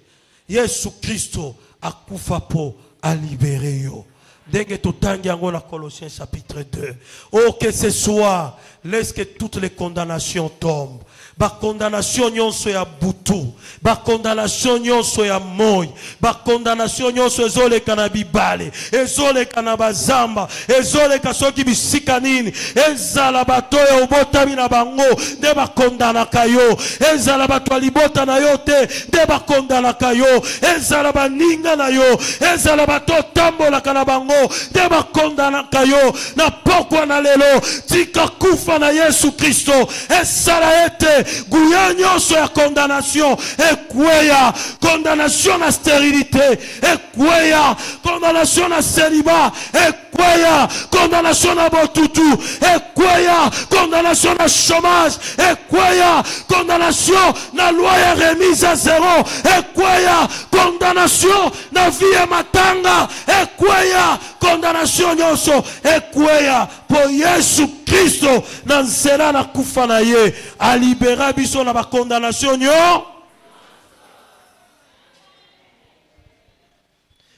Speaker 1: Yesu Kristo akufa po a libéré yo. Dès totangi yango na Colossiens chapitre 2. Oh que ce soir, laisse que toutes les condamnations tombent. Ba condamnation nyonso ya butu, ba condamnation nyonso ya moi, ba condamnation nyonso ezoleka na bibale, ezoleka na bazamba, ezoleka soki bisika nini, ezala bato ya obotami na bango nde ba kondanaka yo, ezala bato libota na yo te nde ba kondanaka yo, ezala baninga na yo, ezala bato tambolaka na bango nde ba kondanaka yo. Na pokwa na lelo tika kufa na Yesu Kristo esala ete guya nyonso ya condamnation ekweya, condamnation na stérilité ekweya, condamnation na célibat ekweya, condamnation na botutu ekweya, condamnation na chômage ekweya, condamnation na loi ya remise à zéro ekweya, condamnation na vie ya matanga ekweya, condamnation nyonso ekweya po Yesu Kristo na nzela na kufa na ye a libéra biso na ba condamnation nyo.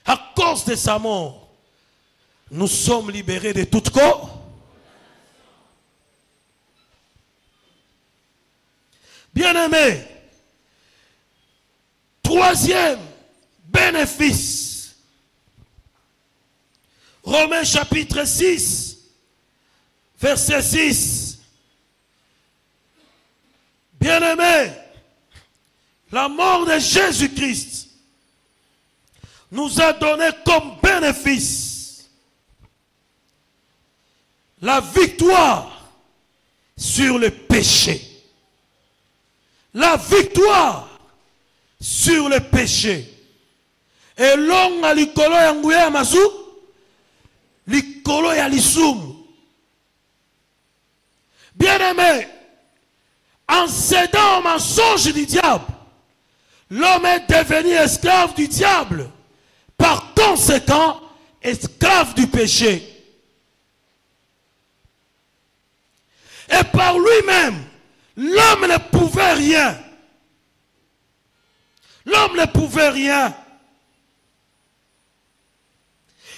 Speaker 1: À cause de sa mort, nous sommes libérés de toute cause. Bien-aimés, troisième bénéfice, Romains chapitre 6, verset 6. Bien-aimés, la mort de Jésus-Christ nous a donné comme bénéfice la victoire sur le péché. La victoire sur le péché. elonga likolo ya nguya ya masu, likolo ya lisumu. Bien-aimé, en cédant au mensonge du diable, l'homme est devenu esclave du diable, par conséquent, esclave du péché. Et par lui-même, l'homme ne pouvait rien. L'homme ne pouvait rien.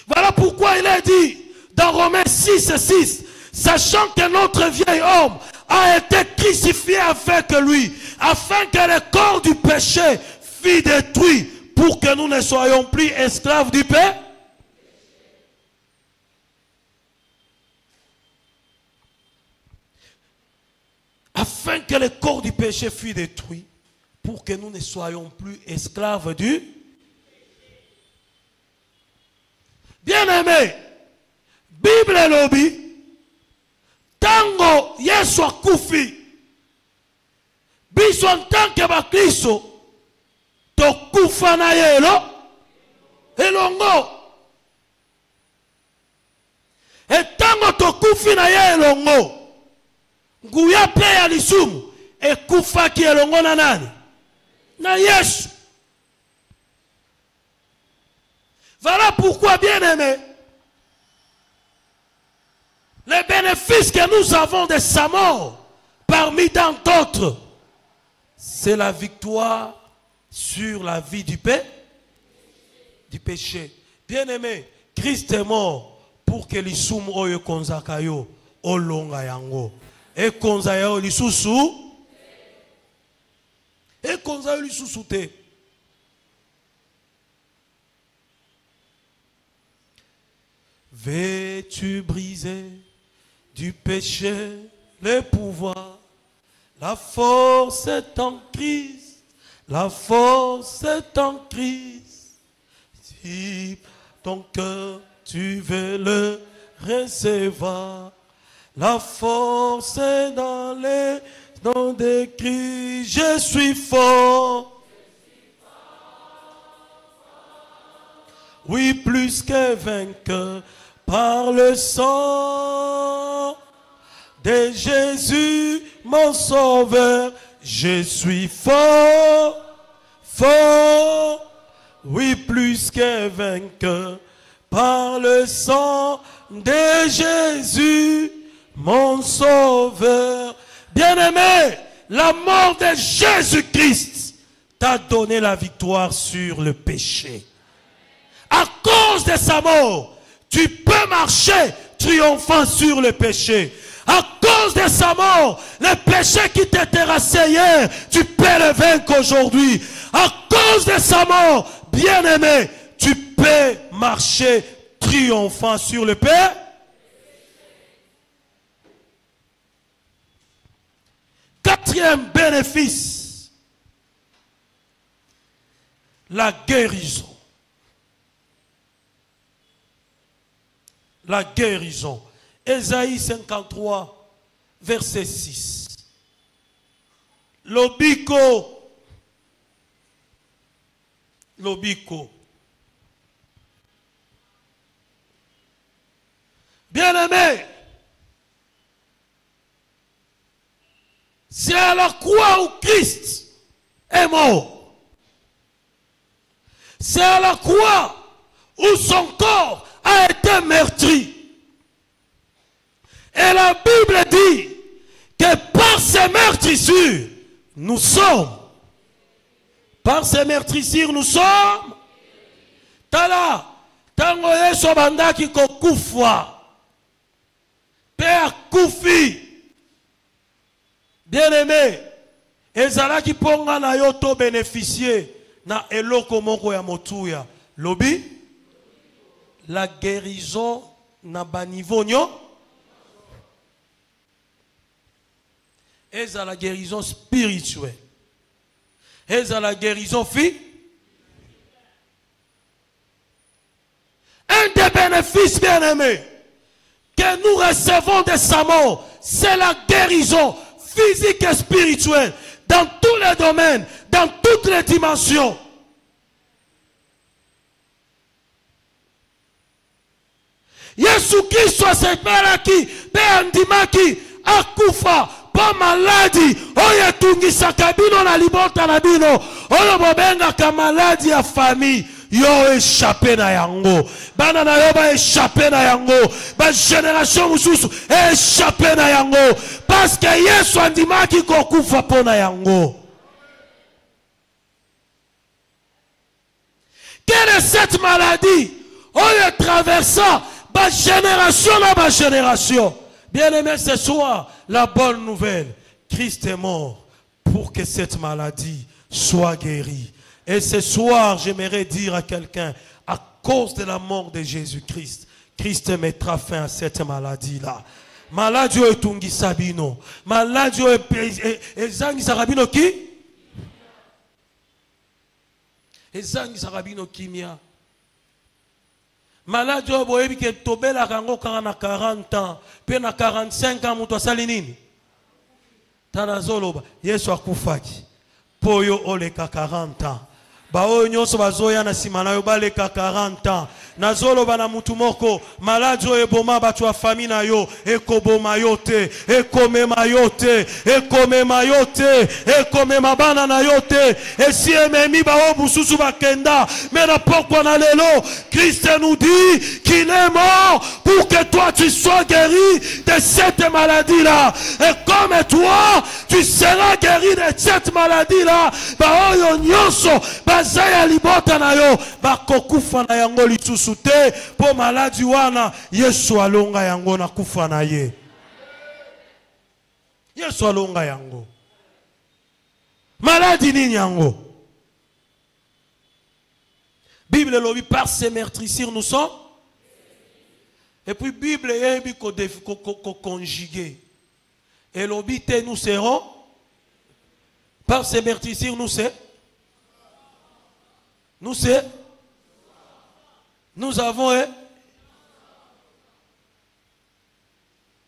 Speaker 1: Voilà pourquoi il est dit dans Romains 6 et 6, sachant que notre vieil homme a été crucifié avec lui, afin que le corps du péché fût détruit, pour que nous ne soyons plus esclaves du péché. Afin que le corps du péché fût détruit, pour que nous ne soyons plus esclaves du. Bien-aimé, Bible lobby, tango Yesu akufi, biso en tant que bakristo, tokufa na yelo, elongo. Et tango tokufi na yelongo, nguya pe ya lisumu, ekufa ki elongo na nani? Na Yesu. Voilà pourquoi, bien-aimé, les bénéfices que nous avons de sa mort, parmi tant d'autres, c'est la victoire sur la vie du péché. Bien-aimé, Christ est mort pour que l'isumu oyo konzakayo olonga yango. Et konzayo lisusu. Et konzayo lisusu te. Veux-tu briser du péché le pouvoir? La force est en Christ. La force est en Christ. Si ton cœur tu veux le recevoir, la force est dans les noms des cris. Je suis fort. Oui, plus que vainqueur par le sang de Jésus, mon sauveur. Je suis fort, fort. Oui, plus que vainqueur par le sang de Jésus, mon sauveur. Bien-aimé, la mort de Jésus-Christ t'a donné la victoire sur le péché. À cause de sa mort, tu peux marcher triomphant sur le péché. À cause de sa mort, le péché qui t'était rassaillé hier, tu peux le vaincre aujourd'hui. À cause de sa mort, bien-aimé, tu peux marcher triomphant sur le péché. Quatrième bénéfice, la guérison. La guérison. Ésaïe 53, verset 6. Lobiko. Lobiko. Bien-aimé, c'est à la croix où Christ est mort. C'est à la croix où son corps a été meurtri. Et la Bible dit que par ces meurtrissures, nous sommes. Par ces meurtrissures, nous sommes. Tala, tango yeso bandaki kokufa. Père Koufi. Bien-aimé, ezalaki ponga na yoto bénéficier na eloko moko ya motuya. Lobi, la guérison na baniveau nyo. Eza la guérison spirituelle. Eza la guérison physique. Un des bénéfices, bien-aimés, que nous recevons de sa mort, c'est la guérison physique et spirituelle, dans tous les domaines, dans toutes les dimensions. Yesu Kristo asepelaki pe andimaki akufa po maladi oyo etungisaka bino na libota na bino oyo bobengaka maladi ya famille. Yo échappé na yango. Bana na yo ba échappé na yango. Ba génération mususu échappé na yango. Parce que Yesu andimaki kokufa po na yango. Quelle est cette maladie? Oyo traversa ba génération na ba génération. Bien-aimé, ce soir, la bonne nouvelle, Christ est mort pour que cette maladie soit guérie. Et ce soir, j'aimerais dire à quelqu'un, à cause de la mort de Jésus-Christ, Christ mettra fin à cette maladie-là. Maladie est tungi sabino. Maladie est zangi sarabino qui? Et zangi sarabino kimia. Maladie est boyebi ke tobela kango kana 40 ans, pe na 45 ans muto asali nini? Tanazoloba, Yesu akufaki. Poyo oleka 40 ans. Bao nyonso bazoya na simana yo baleka 40 ans. Nazoloba na mutu moko maladi oyo eboma bato ya famille na yo ekoboma yo te, ekomema yo te, ekomema yo te, ekomema bana na yo te. Esi ememi bao bususu bakenda. Mais na pokwa na lelo Christ nous dit qu'il est mort pour que toi tu sois guéri de cette maladie là. Et comme toi tu seras guéri de cette maladie là, bao yo nyonso bazaya libota na yo bakokufa na yango lisusu te po maladi wana Yesu alonga yango na kufa na ye. Yesu alonga yango. Maladi nini yango? Bible lobi par ses meurtrissures nous sommes. Et puis Bible yebi ko conjuguer. Et lobi te nous serons. Par ses meurtrissures nous c'est. Nous c'est. Nous avons et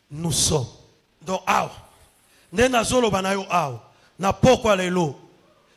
Speaker 1: nous sommes. Donc, Nenazolo banayo na pourquoi lelo.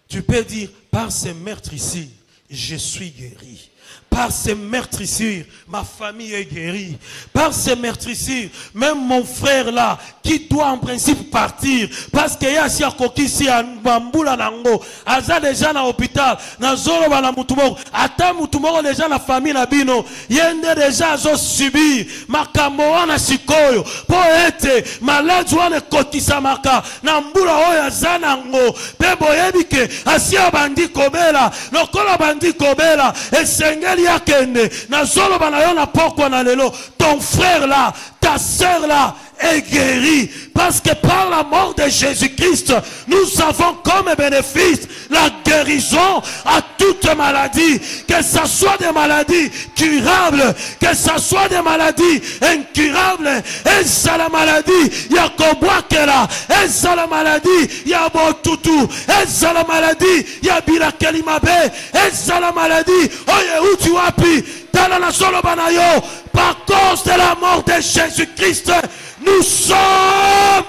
Speaker 1: Tu peux dire par ces meurtrissures, je suis guéri. Par ces meurtrissures, ma famille est guérie. Par ces meurtrissures, même mon frère là, qui doit en principe partir, parce qu'il y a si à Kokisi, à Bamboula Nango, Aza déjà dans l'hôpital, dans Zolo Bala Moutumoro, Ata Moutumoro déjà la famille Nabino, Yende déjà zo subir, Makamoa na Sikoyo, pour être malade, Zouane Kokisa Maka, Nambula Oya Zanango, Pebo Yebike, Asia Bandi Kobela, Lokola Bandi Kobela, et Sengeli Yakende, na Zolo Banayo na Pokwa na Lelo, ton frère là, ta soeur là, est guéri parce que par la mort de Jésus-Christ nous avons comme bénéfice la guérison à toute maladie, que ce soit des maladies curables, que ce soit des maladies incurables. Et ça la maladie il y a Kobwakela, et ça la maladie il y a Botutu, et ça la maladie il y a Bilakelimabe, et ça la maladie oye uti wapi dans la solo banayo. Par cause de la mort de Jésus-Christ, nous sommes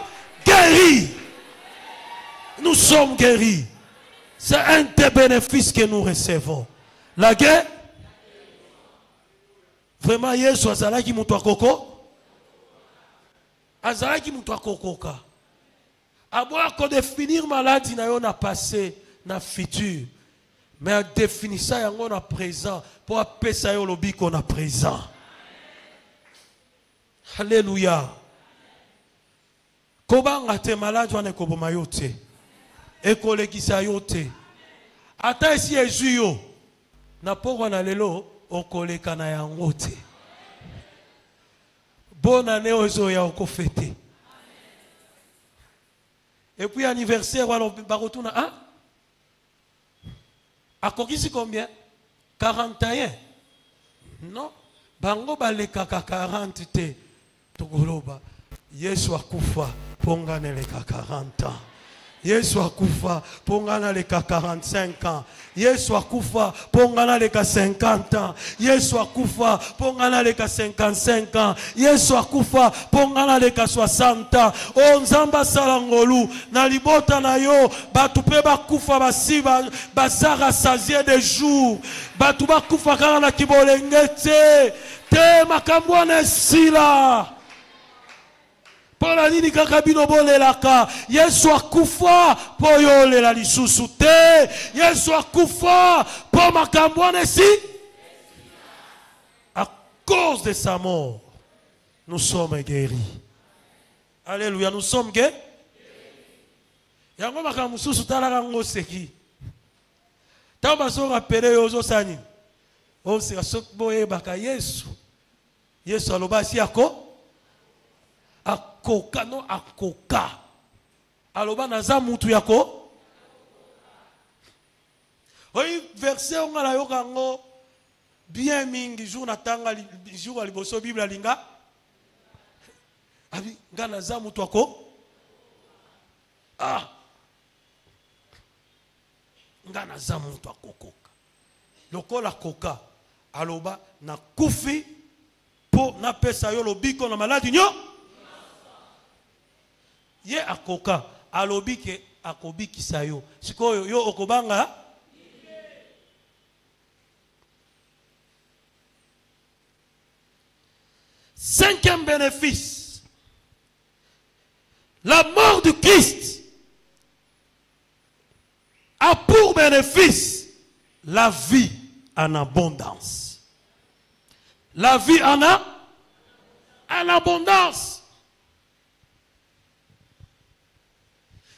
Speaker 1: guéris. Nous sommes guéris. C'est un des bénéfices que nous recevons. La guerre. Vraiment, Yesu azalaki mutu akoko. Azalaki mutu akokoka. Aboya ko définir maladie na yo na passé, na futur. Mais à définir ça yango na présent pour appeler ça yo lobi qu'on a présent. Alléluia. Kobanga te malade wane koboma yo te. Ekolekisa yo te. Ata esi ezu yo. Na pokwa na lelo okoleka na yango te. Bonne année ozo ya okofete. Et puis anniversaire walo barotuna hein? Akokisi combien? 41. Non. Bango balekaka 40 te. Togoloba. Yesu akufa pongana leka 40 ans. Yesu akufa pongana leka 45 ans. Yesu akufa pongana leka 50 ans. Yesu akufa pongana leka 55 ans. Yesu akufa pongana leka 60 ans. O nzamba salangolu na libota na yo batu pe bakufa basiba basara sazie de jour. Batu bakufa kana na kibolengete. te makambo wana esila. Pona nini kaka bino bolelaka? Yesu akufa po yo lela lisusu te. Yesu akufa po makambo wana esila. À cause de sa mort, nous sommes guéris. Alléluia, nous sommes guéris. Yango makambo susu talaka ngoseki. Tamba so rappeler yo zo sani. O se sok boye baka Yesu. Yesu alobasi ako akoka no akoka. Aloba naza mutu yako. Oyi verset on la yo kango bien mingi jour natanga jour aliboso Bible linga. Abi ngana za mutu yako. Ah. Ngana za mutu akokoka. Lokola koka aloba na kufi po na pesa yo lobiko na maladi nyo. Ye akoka alobi ke akobikisa yo. Sikoyo yo okobanga. Cinquième bénéfice. La mort du Christ a pour bénéfice la vie en abondance. La vie en abondance.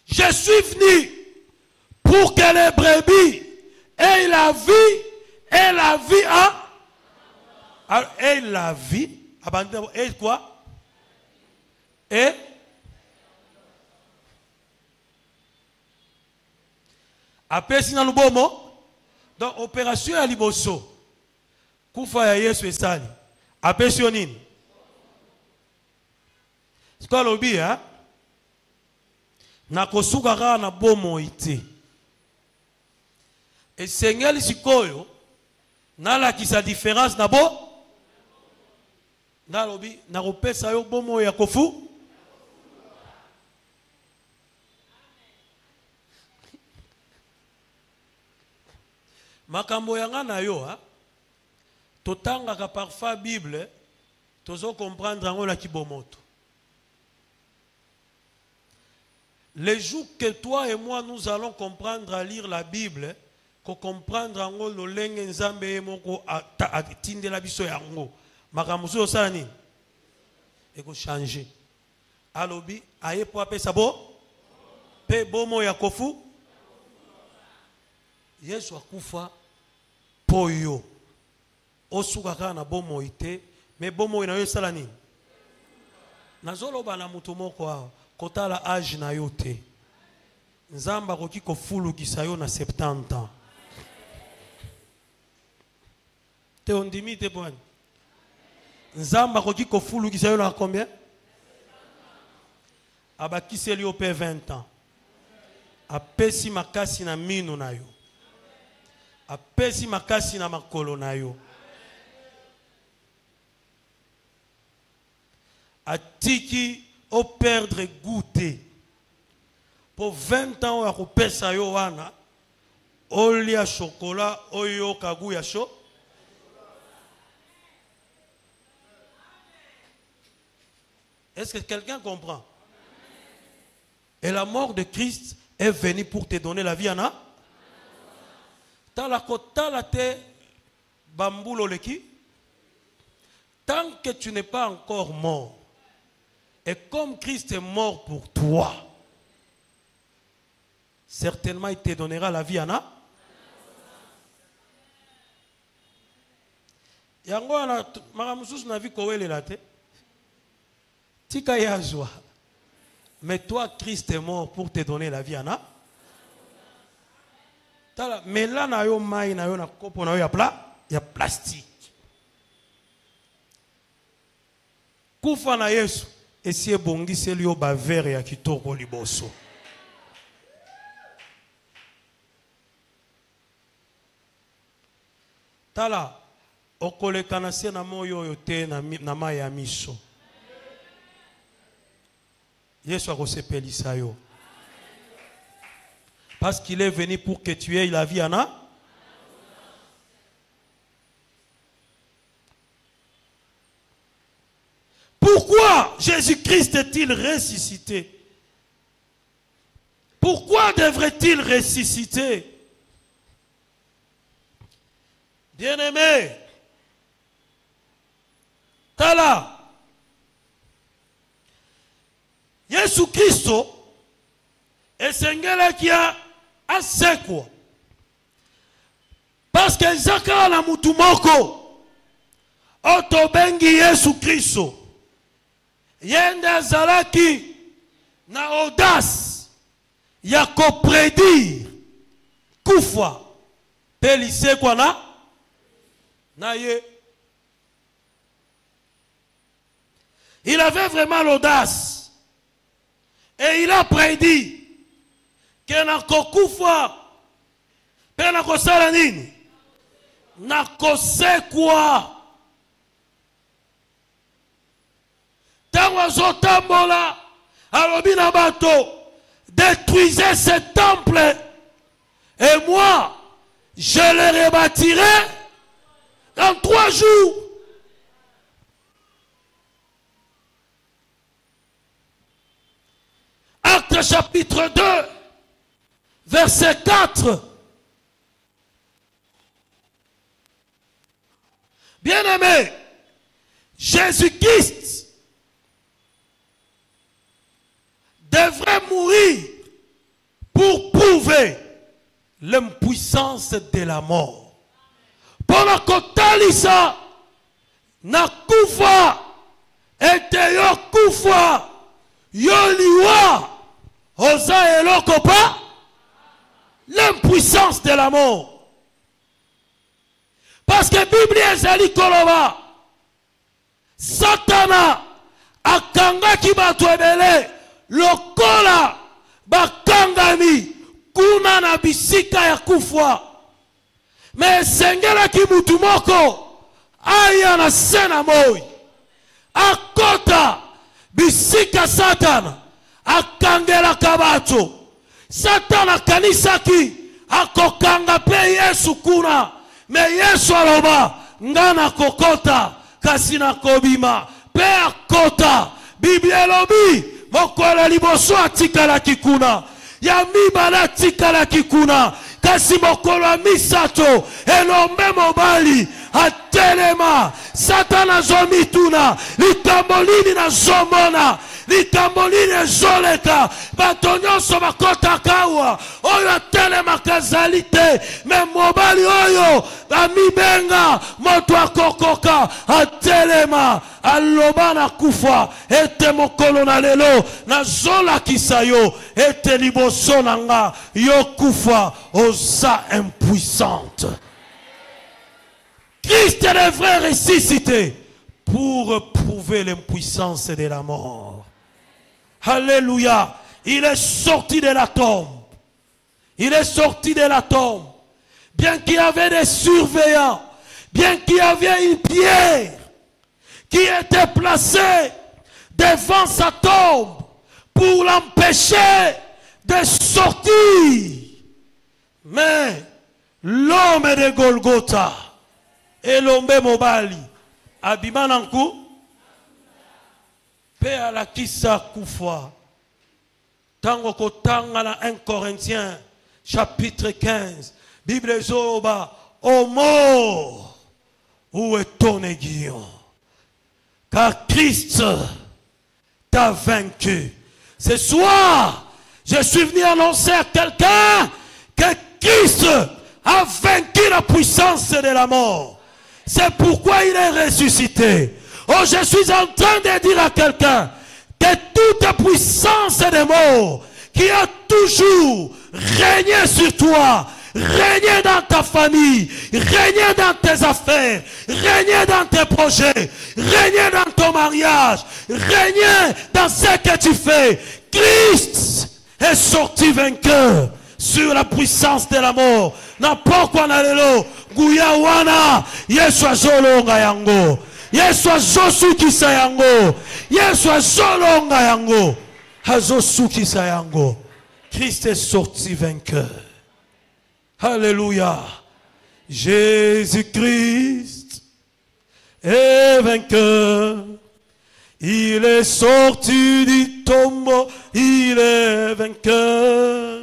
Speaker 1: Je suis venu pour que les brebis aient la vie et la vie en... Et la vie, et quoi? Et... Après, si nous avons donc opération à liboso, kufa ya Yesu esali. Après, si on est, c'est quoi l'obi hein? Na kosuka kaka na bomo ite. Et Seigneur sikoyo, na la ki sa différence na bo, na l'obi na kopesa yo bomo ya kofu. Makambo yanga na yo ha totanga ka parfois Bible tozo comprendre ngo la kibomoto. Les jours que toi et moi nous allons comprendre à lire la Bible, ko comprendre ngo lo lenge nzambe moko atinde la biso yango makambo so sala nini e ko changer alobi aye po apesa bo pe bomo ya kofu. Yesu akufa poyo osuka kaka na bomo ite me bomo ina yo sala nini nazoloba na mutu moko awa kotala age na yo te nzamba akoki kofulukisa yo na 70 ans te ondimi te bwani nzamba akoki kofulukisa yo na combien abakiseli yo pe 20 ans apesi makasi na mino na yo apesi makasi na makolo na yo atiki o perdre goûter pour 20 ans ya kopesa yo wana olia chocolat oyo kagu ya cho. Est-ce que quelqu'un comprend? Et la mort de Christ est venue pour te donner la vie en a. Tant que tu n'es pas encore mort, et comme Christ est mort pour toi, certainement il te donnera la vie en a. Yango ana maramususu na vie kowele la te. Tika yazwa. Mais toi Christ est mort pour te donner la vie en a. Mais là, na yo mai na yo na kopo na yo ya plastique. Kufa na Yesu esi ebongisi yo ba verre ya kitoko liboso. Tala okolekana se na moyo yo te na mai ya miso. Yesu akosepelisa yo. Parce qu'il est venu pour que tu aies la vie en a. Pourquoi Jésus-Christ est-il ressuscité? Pourquoi devrait-il ressusciter? Bien-aimé, tala, Yesu Kristo esengele kia asekwa. Parce que Zaka na mutumoko otobengi Yesu Kristo yende zalaki na audace ya kopredire kufa pelise kwa na ye. Il avait vraiment l'audace et il a prédit que na kokufa pe na kosala nini na kosekwa. Tango azotambola alobi na bato, détruisez ce temple et moi je le rebâtirai en 3 jours. Acte chapitre 2 verset 4. Bien-aimé, Jésus-Christ devrait mourir pour prouver l'impuissance de la mort. Pour la kotalisa na kufa ete yo kufa yo liwa oza eloko pa l'impuissance de la mort. Parce que Bible ezali koloba Satana akangaki bato ebele lokola bakangami kuna na bisika ya kufa. Mais sengelaki mutu moko aya na sena moi akota bisika Satana akangelaka bato. Satana kanisaki akokanga pe Yesu kuna. Mais Yesu aloba ngana kokota kasi na kobima pe akota. Biblia lobi mokola liboso atikala kikuna ya mibala tikala kikuna kasi mokolo misato elombe mobali atelema. Satana zomituna likambolini na zomona likambolini ezoleka bato nyonso bakota kawa oyo atelema kazalite. Me mobali oyo bamibenga moto akokoka atelema aloba na kufa ete mokolo na lelo na zola kisayo ete liboso nanga yo kufa oza impuissante. Christ devrait ressusciter pour prouver l'impuissance de la mort. Alléluia. Il est sorti de la tombe. Il est sorti de la tombe. Bien qu'il y avait des surveillants, bien qu'il y avait une pierre qui était placée devant sa tombe pour l'empêcher de sortir. Mais l'homme de Golgotha, Elombe Mobali, Abimananku, Pe alakisa kufa. Tango kotanga na 1 Corinthiens chapitre 15. Bible zoba, ô mort, où est ton aiguillon? Car Christ t'a vaincu. Ce soir, je suis venu annoncer à quelqu'un que Christ a vaincu la puissance de la mort. C'est pourquoi il est ressuscité. Oh, je suis en train de dire à quelqu'un que toute puissance de mort qui a toujours régné sur toi, régné dans ta famille, régné dans tes affaires, régné dans tes projets, régné dans ton mariage, régné dans ce que tu fais, Christ est sorti vainqueur sur la puissance de la mort. N'importe quoi na lelo, guya wana, Yesu azolonga yango. Yesu azosukisa yango. Yesu azolonga yango. Azosukisa yango. Christ est sorti vainqueur. Alléluia. Jésus-Christ est vainqueur. Il est sorti du tombeau, il est vainqueur.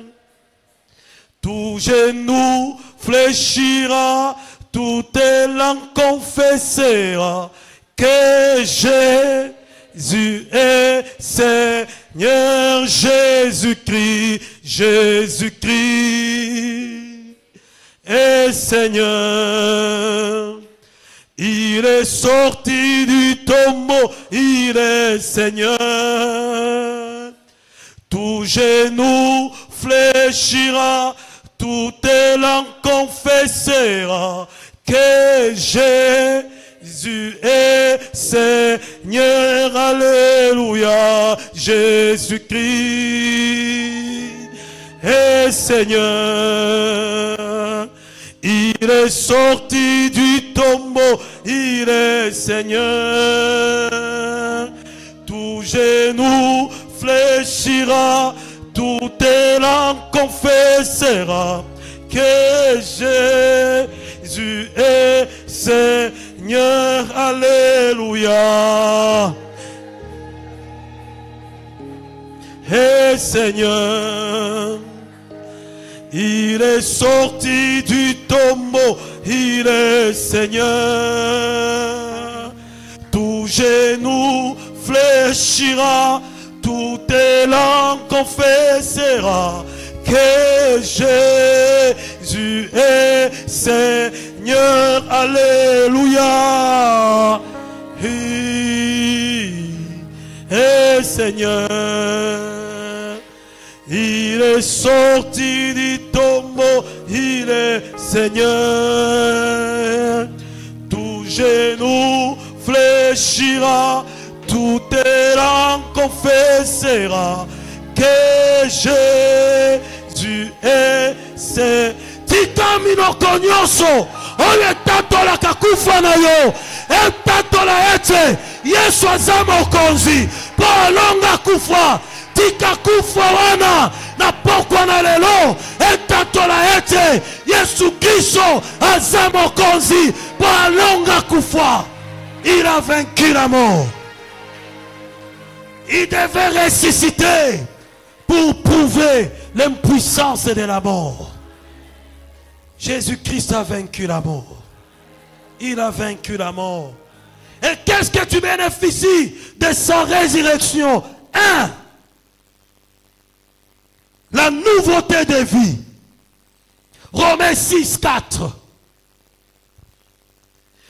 Speaker 1: Tout genou fléchira, toute langue confessera que Jésus est Seigneur. Jésus-Christ, Jésus-Christ est Seigneur. Il est sorti du tombeau, il est Seigneur. Tout genou fléchira, toute langue confessera que Jésus est Seigneur. Alléluia. Jésus-Christ est Seigneur. Il est sorti du tombeau, il est Seigneur. Tout genou fléchira, toute langue confessera que Jésus est Seigneur. Alléluia. Et Seigneur, il est sorti du tombeau, il est Seigneur. Tout genou fléchira, toute langue confessera que Jésus est Seigneur. Alléluia. Il est Seigneur. Il est sorti du tombeau, il est Seigneur. Tout genou fléchira, toute langue confessera que Jésus est Seigneur. Tika minoko nyonso oyo tatola kakufa na yo etatola ete Yesu aza mokonzi po alonga kufa. Tika kufa wana na pokwa na lelo etatola ete Yesu Kristo aza mokonzi po alonga kufa. Il a vaincu la mort. Il devait ressusciter pour prouver l'impuissance de la mort. Jésus-Christ a vaincu la mort. Il a vaincu la mort. Et qu'est-ce que tu bénéficies de sa résurrection? 1. La nouveauté de vie. Romains 6, 4.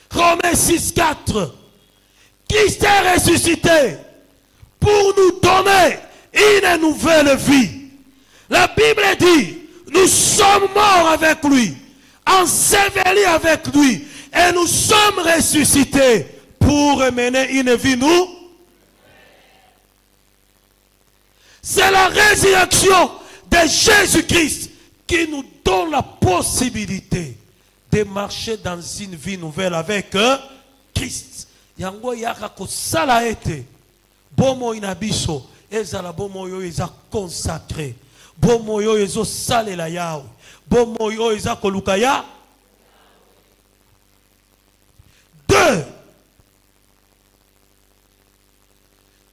Speaker 1: Romains 6, 4. Christ est ressuscité pour nous donner une nouvelle vie. La Bible dit, nous sommes morts avec lui, ensevelis avec lui, et nous sommes ressuscités pour mener une vie, nous. C'est la résurrection de Jésus-Christ qui nous donne la possibilité de marcher dans une vie nouvelle avec Christ. Yango yaka ko sala ete bomo inabiso ezala bomo yo eza consacré, bomo yo ezo salela yawe, bomo yo eza koluka ya. 2.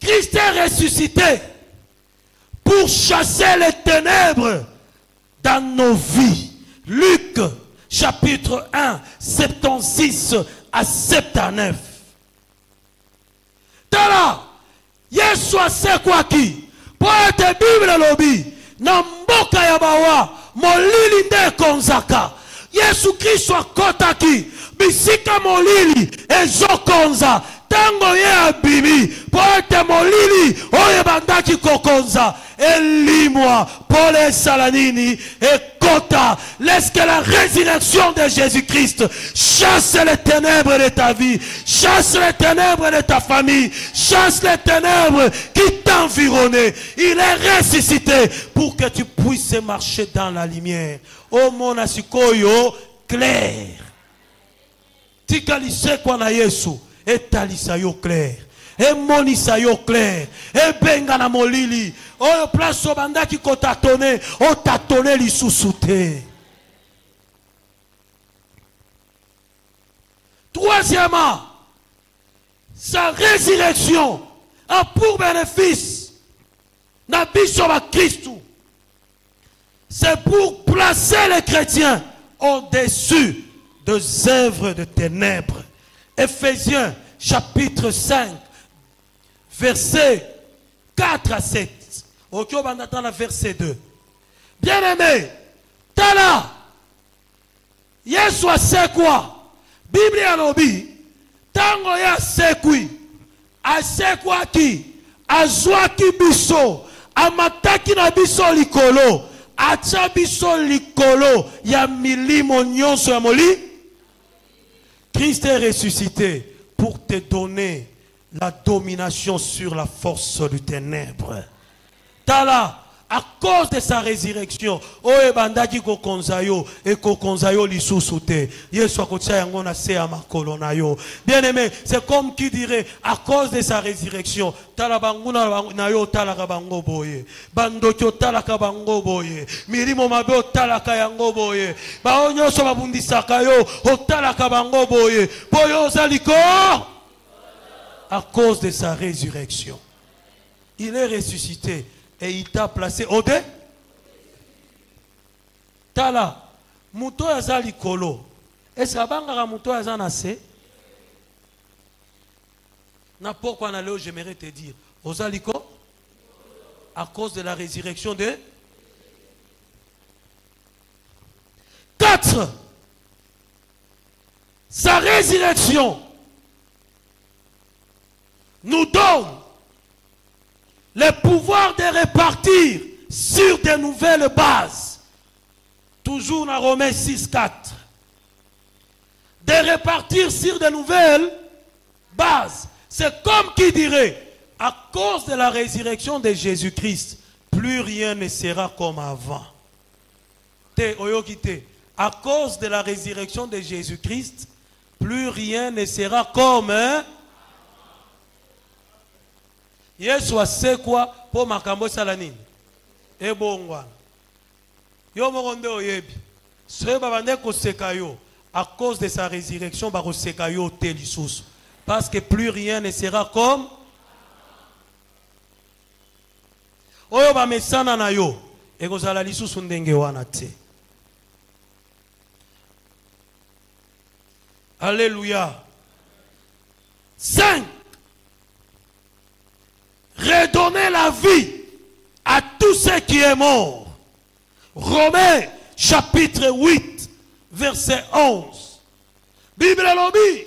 Speaker 1: Christ est ressuscité pour chasser les ténèbres dans nos vies. Luc chapitre 1, 76 à 79. Tala, Yesu asekwaki, po ete Bible lobi, na mboka ya bawa, molili nde konzaka. Yesu Kristo akotaki, bisika molili ezokonza. Tango ye abimi, po ete molili oye bandaki kokonza. Elimwa, Paul Salanini, et Kota, laisse que la résurrection de Jésus-Christ chasse les ténèbres de ta vie, chasse les ténèbres de ta famille, chasse les ténèbres qui t'environnent. Il est ressuscité pour que tu puisses marcher dans la lumière. Oh mon asikoyo, clair. Tikalise kwa na Yesu, etalisa yo clair. Et monisa yo clair. Et benga na molili. Oyo place obandaki ko tatone. O tatone li sousouté. Troisièmement, sa résurrection a pour bénéfice na biso ba Christ. C'est pour placer les chrétiens au-dessus des œuvres de ténèbres. Éphésiens chapitre 5 verset 4 à 7. Ok, on va attendre le verset 2. Bien-aimé, tala, Yesu c'est quoi? Bible alobi, tango ya sekui, asekwa ki, azwaki biso, amataki na biso likolo, acha biso likolo, ya milimo nyonso ya moli. Christ est ressuscité pour te donner la domination sur la force du ténèbre. Tala, à cause de sa résurrection, oye bandaki ko konzayo et ko konzayo lisusute. Yesu akotia yango na se ya makolo na yo. Bien aimé, c'est comme qui dirait à cause de sa résurrection, tala banguna na yo tala ka bango boye. Bandokyo tala ka bango boye. Milimo mabe o tala ka yango boye. Ba onyo so babundisaka yo o tala ka bango boye. Boyo zaliko à cause de sa résurrection. Il est ressuscité. Et il t'a placé au dé. Tala, muto yaza likolo. Est-ce que bangara muto yaza nase? Na pourquoi na leo j'aimerais te dire. Ozaliko? À cause de la résurrection de 4. Sa résurrection nous donne le pouvoir de répartir sur de nouvelles bases. Toujours dans Romains 6, 4. De répartir sur de nouvelles bases. C'est comme qui dirait, à cause de la résurrection de Jésus-Christ, plus rien ne sera comme avant. À cause de la résurrection de Jésus-Christ, plus rien ne sera comme... Yesu c'est quoi pour makambo salanine et bongwa yo moronde oyebi ce babande ko sekayo à cause de sa résurrection ba ko sekayo te lisusu parce que plus rien ne sera comme oyo ba mesana na yo e ko sala lisusu ndenge wana te. Alléluia. 5. Redonner la vie à tout ce qui est mort. Romains chapitre 8 verset 11. Bible lobby.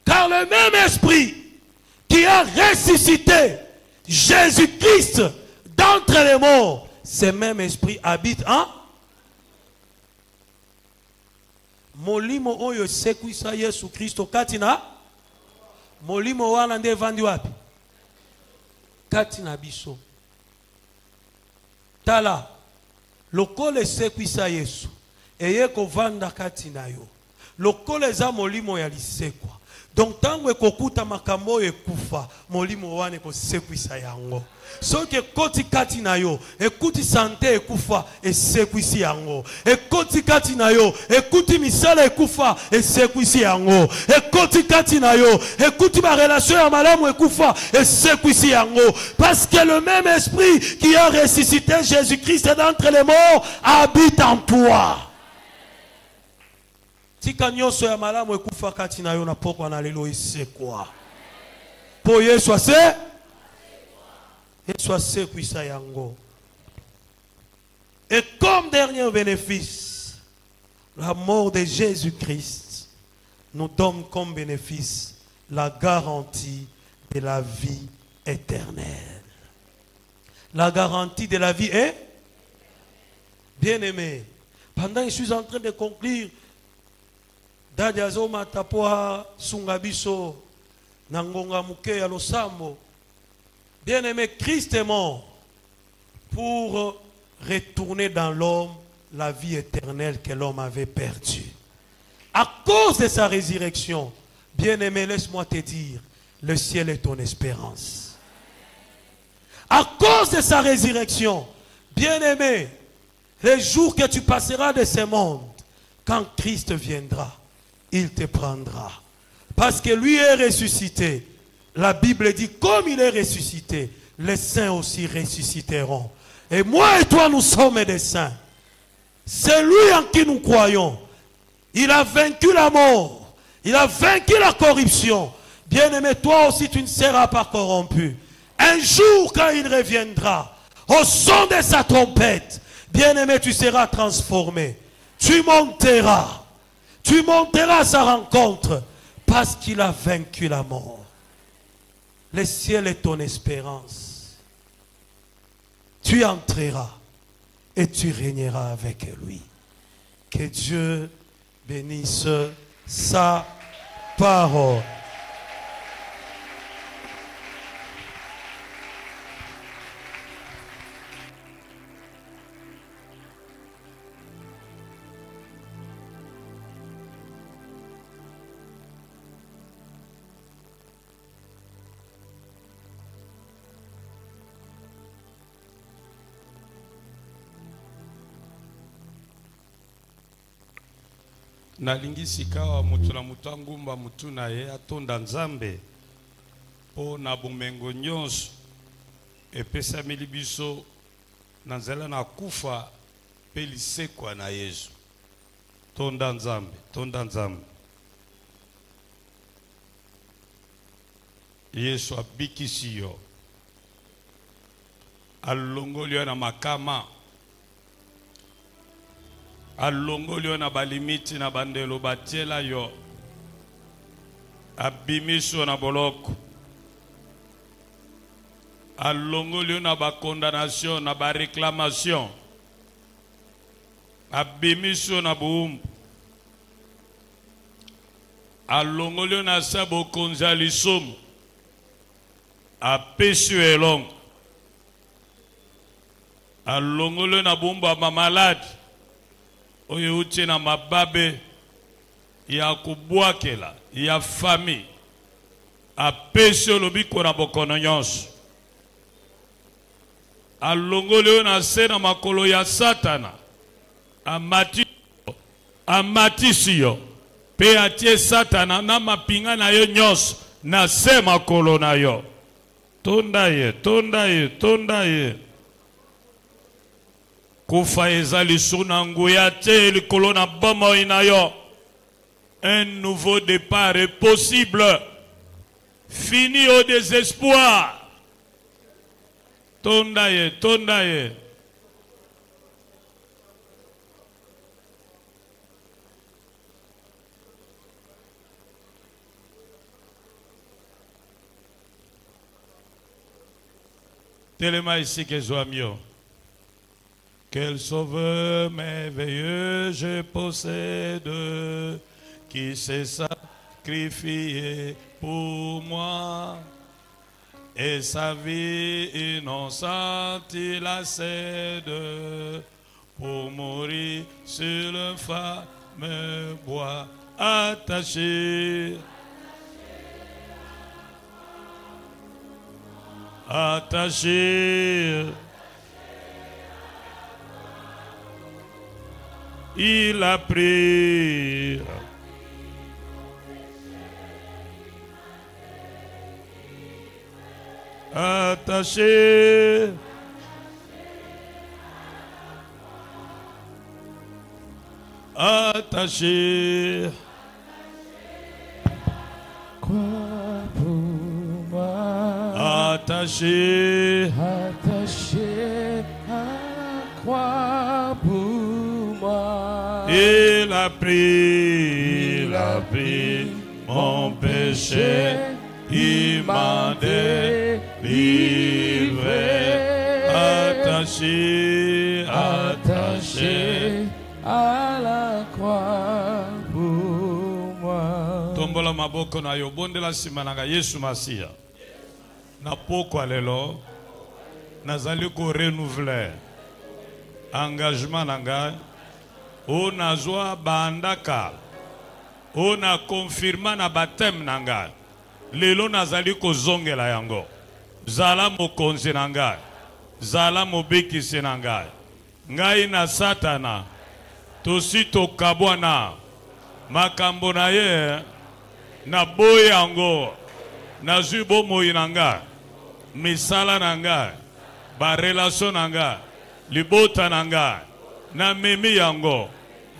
Speaker 1: Car le même esprit qui a ressuscité Jésus-Christ d'entre les morts, ce même esprit habite en molimo oyo sekwisa Yesu Kristo katina molimo wana nde vandi wapi katina biso. Tala lokole sekwisa Yesu eye kovanda katina yo lokole za molimo ya lisekwa. Donc tango ekokuta makambo ekufa molimo wane ko sekwisa yango. Soki ekoti kati na yo ekuti sante ekufa esekwisi yango. Ekoti kati na yo ekuti misala ekufa esekwisi yango. Ekoti kati na yo ekuti ba relation ya malamu ekufa esekwisi yango. Parce que le même esprit qui a ressuscité Jésus-Christ d'entre les morts habite en toi. Tika nyonso ya malamu ekufa kati na yo na pokwa na lelo isekwa. Po Yesu ase Yesu ase kwisa yango. Et comme dernier bénéfice, la mort de Jésus-Christ nous donne comme bénéfice la garantie de la vie éternelle. La garantie de la vie est bien-aimé. Pendant que je suis en train de conclure, Dadiazo matapoa sungabiso nangonga muke ya losambo. Bien-aimé, Christ est mort pour retourner dans l'homme la vie éternelle que l'homme avait perdue. À cause de sa résurrection, bien-aimé, laisse-moi te dire, le ciel est ton espérance. À cause de sa résurrection, bien-aimé, les jours que tu passeras de ce monde, quand Christ viendra, il te prendra. Parce que lui est ressuscité. la Bible dit, comme il est ressuscité, les saints aussi ressusciteront. Et moi et toi, nous sommes des saints. C'est lui en qui nous croyons. Il a vaincu la mort. Il a vaincu la corruption. Bien-aimé, toi aussi, tu ne seras pas corrompu. Un jour, quand il reviendra, au son de sa trompette, bien-aimé, tu seras transformé. Tu monteras. Tu monteras à sa rencontre parce qu'il a vaincu la mort. Le ciel est ton espérance. Tu entreras et tu régneras avec lui. Que Dieu bénisse sa parole.
Speaker 2: Nalingi sikawa mutu na mutu angumba mutu na ye atonda nzambe po na bumengo nyonso epesameli biso na nzela na kufa pe lisekwa na Yesu. Tonda nzambe, tonda nzambe. Yesu abikisi yo, alongoli yo na makama, alongoli yo na balimiti na bandelo batiela yo, abimiso na boloko, alongoli yo na bakondamnation na bareklamation, abimiso na buumbu, alongoli yo na sa bokonzi ya lisumu, apesi yo elongo, alongoli yo na buumbu ya mamaladi oyo uti na mababe ya kubwakela ya fami, apesi yo lobiko na bokono nyonso, alongoli yo na se na makolo ya Satana, amatisi yo pe atie Satana na mapinga na yo nyonso na se makolo na yo. Tonda ye, tonda ye, tonda ye. Kufa ezali suna nguya te likolo na bomoi na yo. Un nouveau départ est possible. Fini au désespoir. Tonda ye, tonda ye. Tellement ici que je mieux. Quel sauveur merveilleux je possède, qui s'est sacrifié pour moi, et sa vie innocente il a cède, pour mourir sur le fameux bois attaché. Attaché, il a pris attaché, attaché. Attaché,
Speaker 3: attaché à la croix pour moi.
Speaker 2: Il a pris mon péché, il m'a délivré. Attaché, attaché
Speaker 3: à la croix pour moi.
Speaker 2: Tombola maboko na yo bondela simananga Yesu Masia. Na poko lelo nazali ko renouveler engagement nanga o nazwa bandaka o na confirma na baptême nanga lelo nazali ko zongela yango zala mokonzi nanga zala mobikisi nanga ngai na Satana tosi tokabwana makambo na ye na boye yango nazwi bomoi na ngai, misala na ngai, ba relation na ngai, libota na ngai, na memi yango,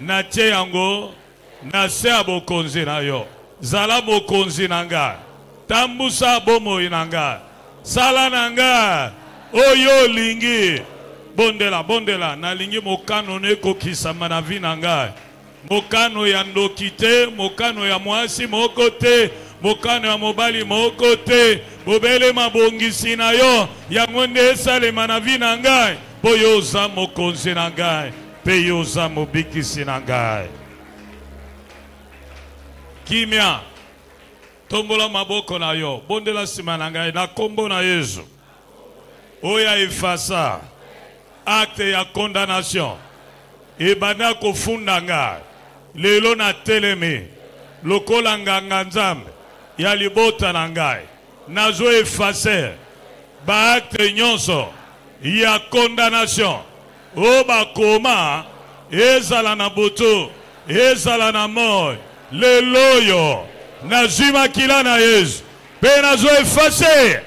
Speaker 2: na tie yango, na se ya bokonzi na yo. Zala bokonzi na ngai, tambusa bomoi na ngai, sala na ngai, oyo lingi. Bondela, bondela, na lingi mokano neko kisama na vi na ngai. Mokano ya ndoki te, mokano ya mwasi moko te, mokano ya mobali moko te, bobele mabongisi na yo, yango nde esalema na vi na ngai, po yo oza mokonzi na ngai, pe yo oza mobikisi na ngai. Kimia, tombola maboko na yo, bondela sima na ngai, na kombo na Yesu. Oya efasa, acte ya condamnation, ebana kofunda ngai, lelo na telemi, lokola nganga nzambe, ya libota na ngai, nazo efase, ba acte nyonso, ya condamnation, oba koma, ezala na butu, ezala na moi, lelo yo, nazima kila na Yesu, pe nazo efase,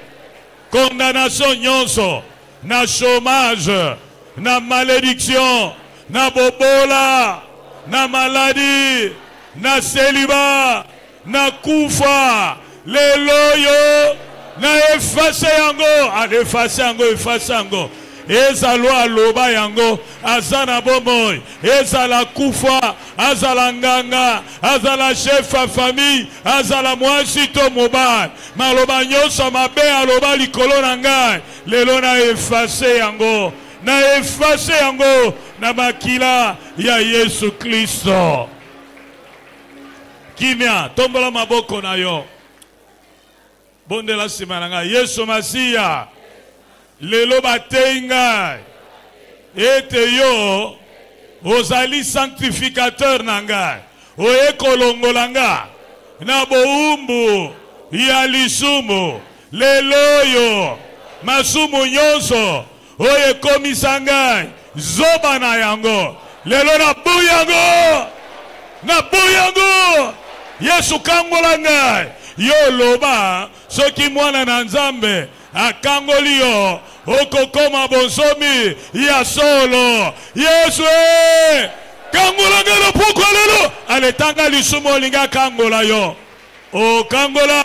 Speaker 2: condamnation nyonso, na chômage, na malédiction, na bobola, na maladie, na célibat, na kufa, lelo yo, na efase yango, efase yango, ezalwa loba yango, azana bomoi, ezala kufa, azala nganga, azala chef à famille, azala mwasi to mobile, maloba nyosa mabe aloba likolo na ngai, lelo na efase yango, na makila ya Yesu Kristo. Kimia, tombola maboko na yo. Bondela sima na ngai, Yesu Masiya, lelo batenga, ete yo, ozali sanctificateur na ngai, oye kolongola ngai, na boumbu, ya lisumu, lelo yo, masumu nyonso, oye komisa ngai, zoba na yango, lelo na buyango, Yesu kangola ngai, yo loba, soki mwana na nzambe, akangoli yo, okokoma bonsomi, ya solo, Yesu kangola ngai pokwa lelo, aletanga lisumu olinga kangola yo, o kangola,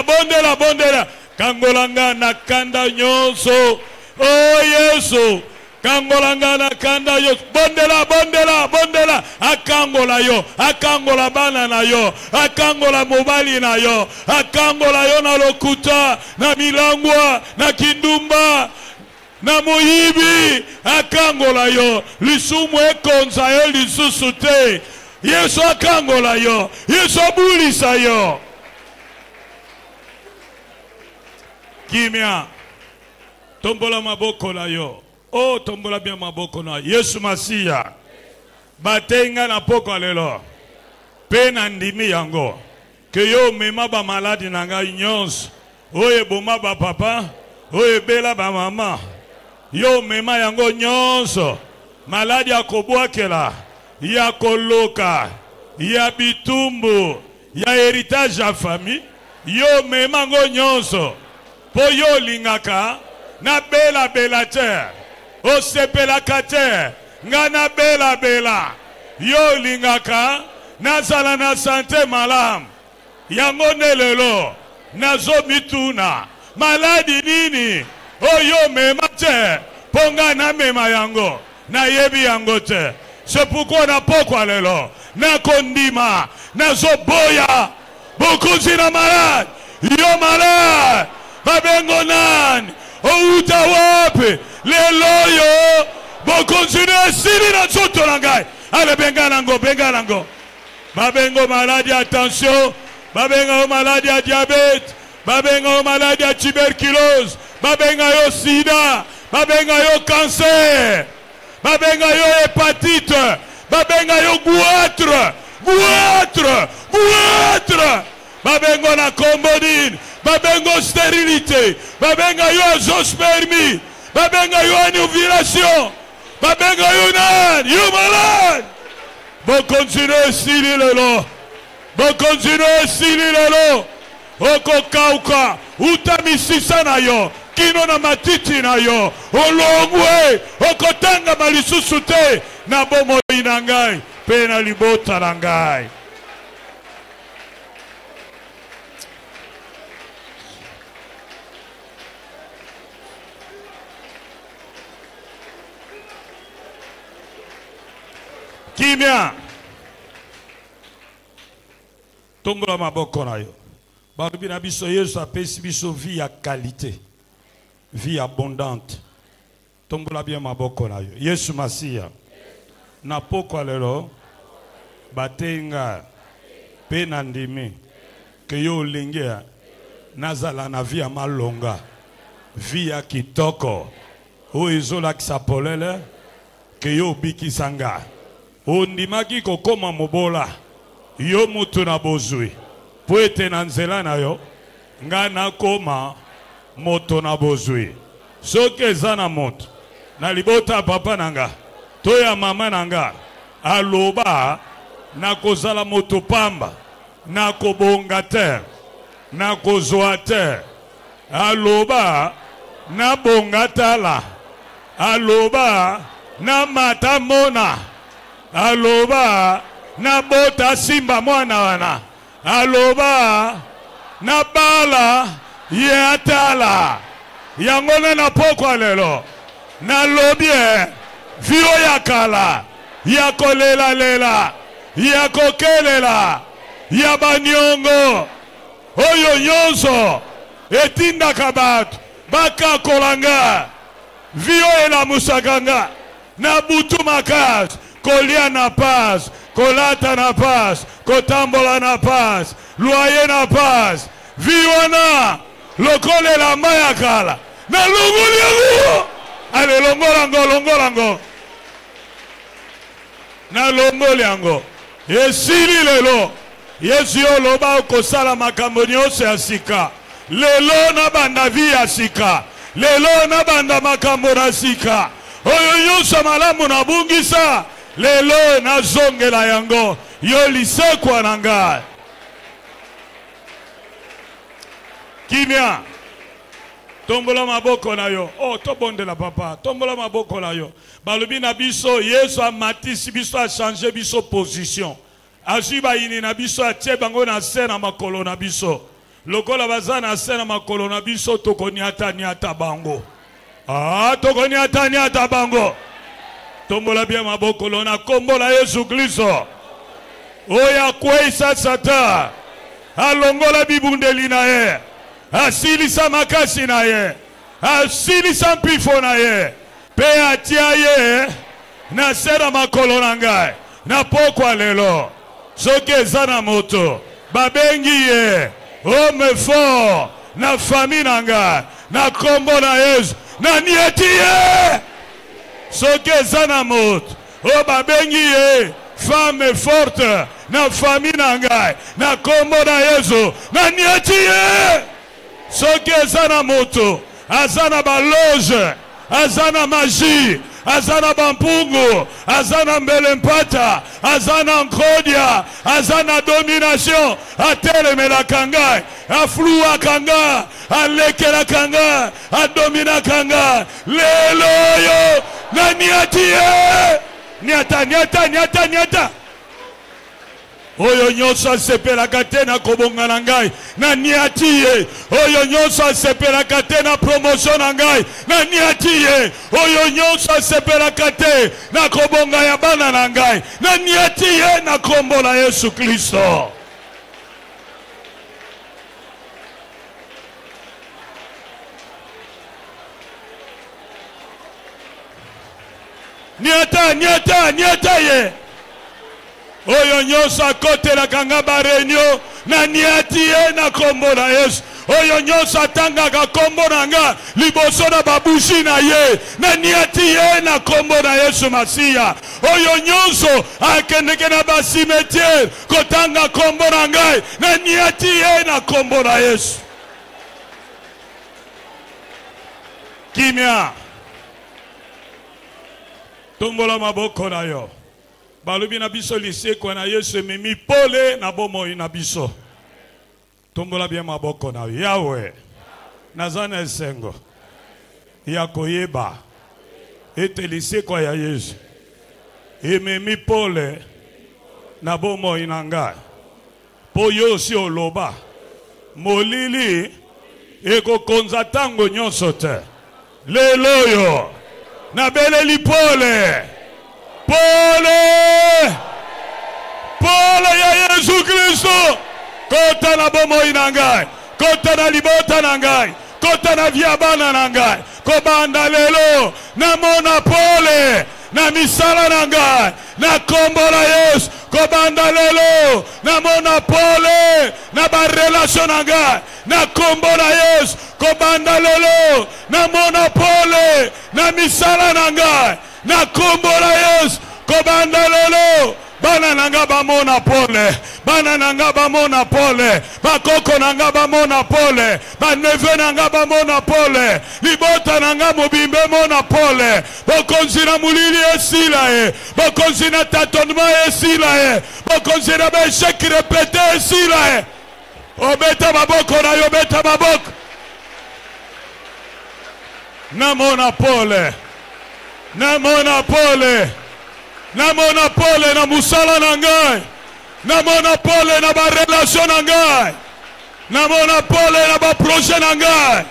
Speaker 2: bondela, kangola ngai na kanda nyonso, oh Yesu, kangola na kanda yo, bondela, akangola yo, akangola bana na yo, akangola mobali na yo, akangola yo na lokuta, na milangwa, na kindumba, na moyibi, akangola yo, lisumu ekonza yo lisusu te, Yesu akangola yo, Yesu abulisa yo. Kimia, tombola maboko na yo. Oh, tombola bien maboko na Yesu Masiya. Batenga na poko lelo. Pe na ndimi yango. Ke yo mema ba maladi na ngai nyonso. Oye boma ba papa. Oye bela ba mama. Yo mema yango nyonso. Maladi ya kobwakela. Ya koloka. Ya bitumbu. Ya héritage ya famille. Yo mema ngo nyonso. Po yo lingaka. Na bela te, o sepela kate, nga na bela, yo lingaka, na zala na sante malam, yango nelelo, na zo mituna, maladi nini, o yo mema te, ponga na mema yango, na yebi yango te, c'est pourquoi na pokwa lelo, na kondima, na zo boya, bokuzi na malade, yo malade, babengo nani, outa wapi lelo yo bokonzine sili na zoto na ngai ale benga nango babengo maladi ya tension, babenga maladi ya diabete, babenga maladi ya tuberculose, babenga yo sida, babenga yo cancer, babenga yo hépatite, babenga yo goitre, babengo na combodine, babengo stérilité, babenga yo azoospermie, babenga yo anovulation, babenga yo nan, yo malade. Bon continuez sili lelo, okokauka utamisisa na yo kino na matiti na yo olongwe okotanga malisusu te na bomoi na ngai pe na libota na ngai. Kimia tombola maboko na yo. Barubi na biso Yesu apesi biso vie ya qualité, vie abondante. Tombola bien maboko na yo. Yesu Masia na poko lelo batenga pe na ndimi ke yo lengea nazala na vie ya malonga, vie ya kitoko o ezola kisapolele ke yo bikisanga ondimaki kokoma mobola yo mutu na bozwi po ete na nzela na yo nga nakoma moto na bozwi. Soki eza na moto na libota papa nanga to ya mama nanga aloba na kozala moto pamba na kobonga te na kozwa te, aloba na bonga tala, aloba na mata mona, aloba na bota simba mwana wana, aloba na bala ye atala. Yangona na pokwa lelo na lobie vio ya kala ya kolela lela ya kokelela ya banyongo oyo nyonso etinda kabatu baka kolanga vio ela musaganga na butu makas kolia na pas kolata na pas kotambola na pas loye na pas vio na lokolela maya kala na lunguli yango ale longolango na longoli yango esili lelo Yesu yo loba kosala makambo nyonso ya sika lelo na banda vi ya sika lelo na banda makambo na sika oyo nyonso malamu na bungisa lelo na zongela yango yo lisekwa na ngai. Kimia tombola maboko na yo. Oh, tobondela papa. Tombola maboko na yo. Balobi na biso, Yesu a matisi biso a changé biso position. Ajiba ini na biso a tie bango na se na makolo na biso. Lokola baza na se na makolo na biso tokoniata bango. Ah, tokoniata bango. Tombola bien maboko na kombola Yesu Kristo. Oya kweisa sata. Alongola bibundeli na ye. Asilisa makasi na ye, asilisa mpifo na ye, pe atia ye na sera makolo na ngai na pokwa lelo. Soki eza na moto babengi ye homme fort na famille na ngai na kombo na Yesu na nieti ye. Soki eza na moto o babengi ye femme forte na famille na ngai na kombo na Yesu na nieti ye. Soki azana moto, azana baloge, azana magie, azana bampungu, azana mbelempata, azana nkodia, azana domination, atelemela kangai, aflua kanga, alekela kanga, adomina kanga, lelo yo, na niatie, niata. Oyo nyonso sepelaka te na kobonga na ngai na niati ye. Oyo nyonso sepelaka te na promotion na ngai na niati ye. Oyo nyonso sepelaka te na kobonga ya bana na ngai na niati ye na kombo la Yesu Kristo. Niata ye. Oyo nyonso akotela kanga barenyo na niati ye na kombo na Yesu. Oyo nyonso atangaka kombo na nga liboso na babushi na ye na niati ye na kombo na Yesu Masia. Oyo nyonso akendeke na basimetiere kotanga kombo na ngai na niati ye na kombo na Yesu. Kimia tombola maboko na yo. Balobi na biso lisekwa na Yesu memi pole na bomoi na biso. Tombola bien maboko na Yahweh. Nazana esengo. Yakoyeba. Etelise kwa ya Yesu. Ememi pole. Nabomo inanga. Poyo si oloba. Molili. Eko konza tango nyonso te. Leloyo. Nabeleli pole. Pole. Pole ya Yesu Kristo. Kota na bomo inangai. Kota na libota nangai. Kota na viabana nangai. Kobanda lelo. Na mona pole. Na misala nangai. Na kombola Yesu. Kobanda lelo. Na mona pole. Na ba relation nangai. Na kombola Yesu. Kobanda lelo. Na mona pole. Na misala nangai. Na kombola Yesu. Kobanda lelo. Bana nanga ba mona pole. Bana nanga ba mona pole. Ba koko nanga ba mona pole. Ba neve nanga ba mona pole. Libota nanga mobimbe mona pole. Bokonzi na mulili esila e. Bokonzi na tatonnement esila e. Bokonzi na ba échec répété esila e. Obeta maboko na yo beta maboko. Na mona pole. Na mona pole. Na monopole na musala na ngai. Na monopole na ba relation na ngai. Na monopole na ba projet na ngai.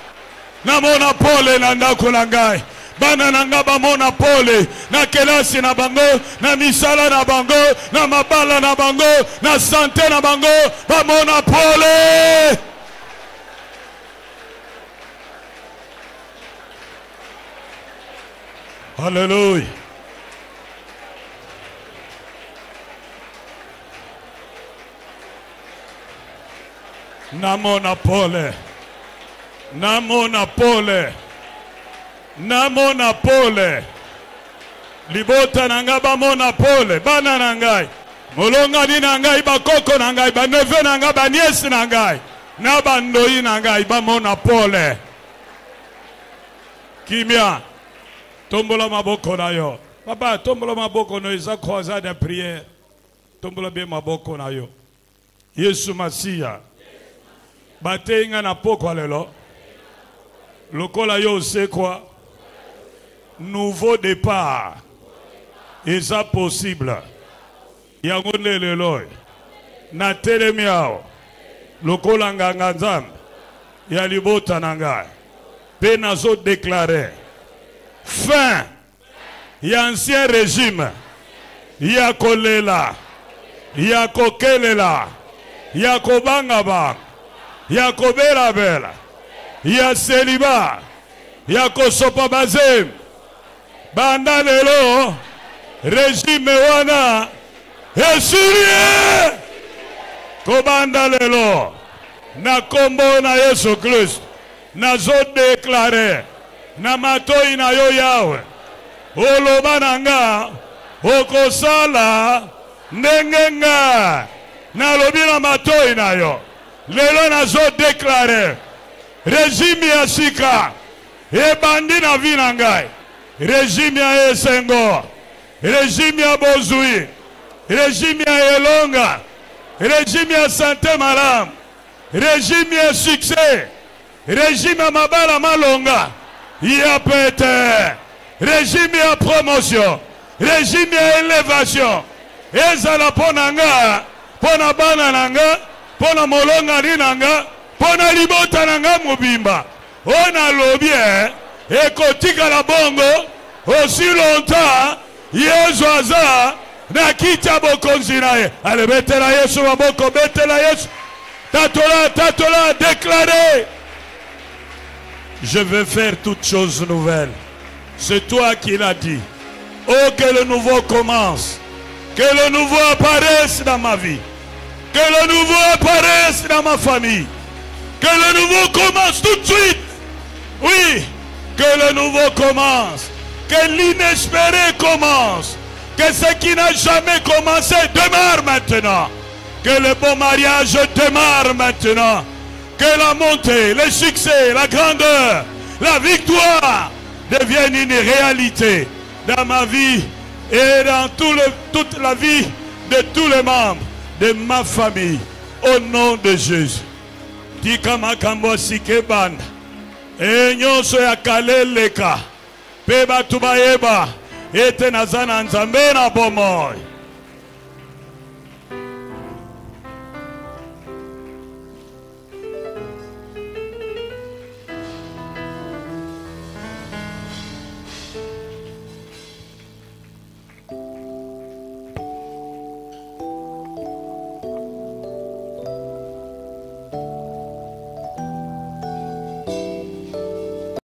Speaker 2: Na monopole na ndako na ngai. Bana nanga ba monopole na kelasi na bango, na misala na bango, na mabala na bango, na santé na bango, ba monopole. Hallelujah. Na monopole. Na monopole. Na monopole. Libota nanga ba monopole. Bana nangai. Molonga ni nangai ba koko nangai. Ba neve nanga ba niesi nangai. Na ba ndoi nangai ba monopole. Kimia. Tombola maboko na yo. Papa, tombola maboko no isa croisade de prière. Tombola bien maboko na yo. Yesu Masia. Batenga na poko lelo. Lokola yo c'est quoi? Nouveau départ. Et ça possible. Yangone lelo. Na telemiao. Lokola nganga nzambe. Ya libota nanga. Pe nazo déclarer. Fin. Ya ancien régime. Ya kolela. Ya kokelela. Ya kobanga bang. Ya kobela bela. Ya célibat. Ya kosopa bazem. Banda lelo. Régime wana. Esurie. Kobanda lelo. Na kombo na Yesu Christ. Na zo déclaré. Na matoi na yo yawe. Oloba nanga. Okosala. Nengenga. Na lobi na matoi na yo. Lelo nazo déclaré. Régime ya sika. Ebandi na vinangai. Régime ya esengo. Régime ya bozui. Régime ya elonga. Régime ya santé malam. Régime ya succès. Régime ya mabala malonga. Ya pete. Régime ya promotion. Régime ya élévation. Ezala ponanga. Pona bana nanga. Pona molonga ninanga. Pona libota nanga mobimba. Ona lobie. Ekotika la bongo. Aussi longtemps. Yesu aza. Na kita bokonzi nae. Allez, betela Yesu maboko. Betela Yesu. Tatola, déclaré. Je vais faire toutes choses nouvelles. C'est toi qui l'as dit. Oh, que le nouveau commence. Que le nouveau apparaisse dans ma vie. Que le nouveau apparaisse dans ma famille. Que le nouveau commence tout de suite. Oui, que le nouveau commence. Que l'inespéré commence. Que ce qui n'a jamais commencé démarre maintenant. Que le bon mariage démarre maintenant. Que la montée, le succès, la grandeur, la victoire deviennent une réalité dans ma vie et dans toute la vie de tous les membres de ma famille. Au nom de Jésus.
Speaker 1: tika makambo sikebanda nyonso ya kaleleka pe batu bayeba ete nazana nzambe na bomoi.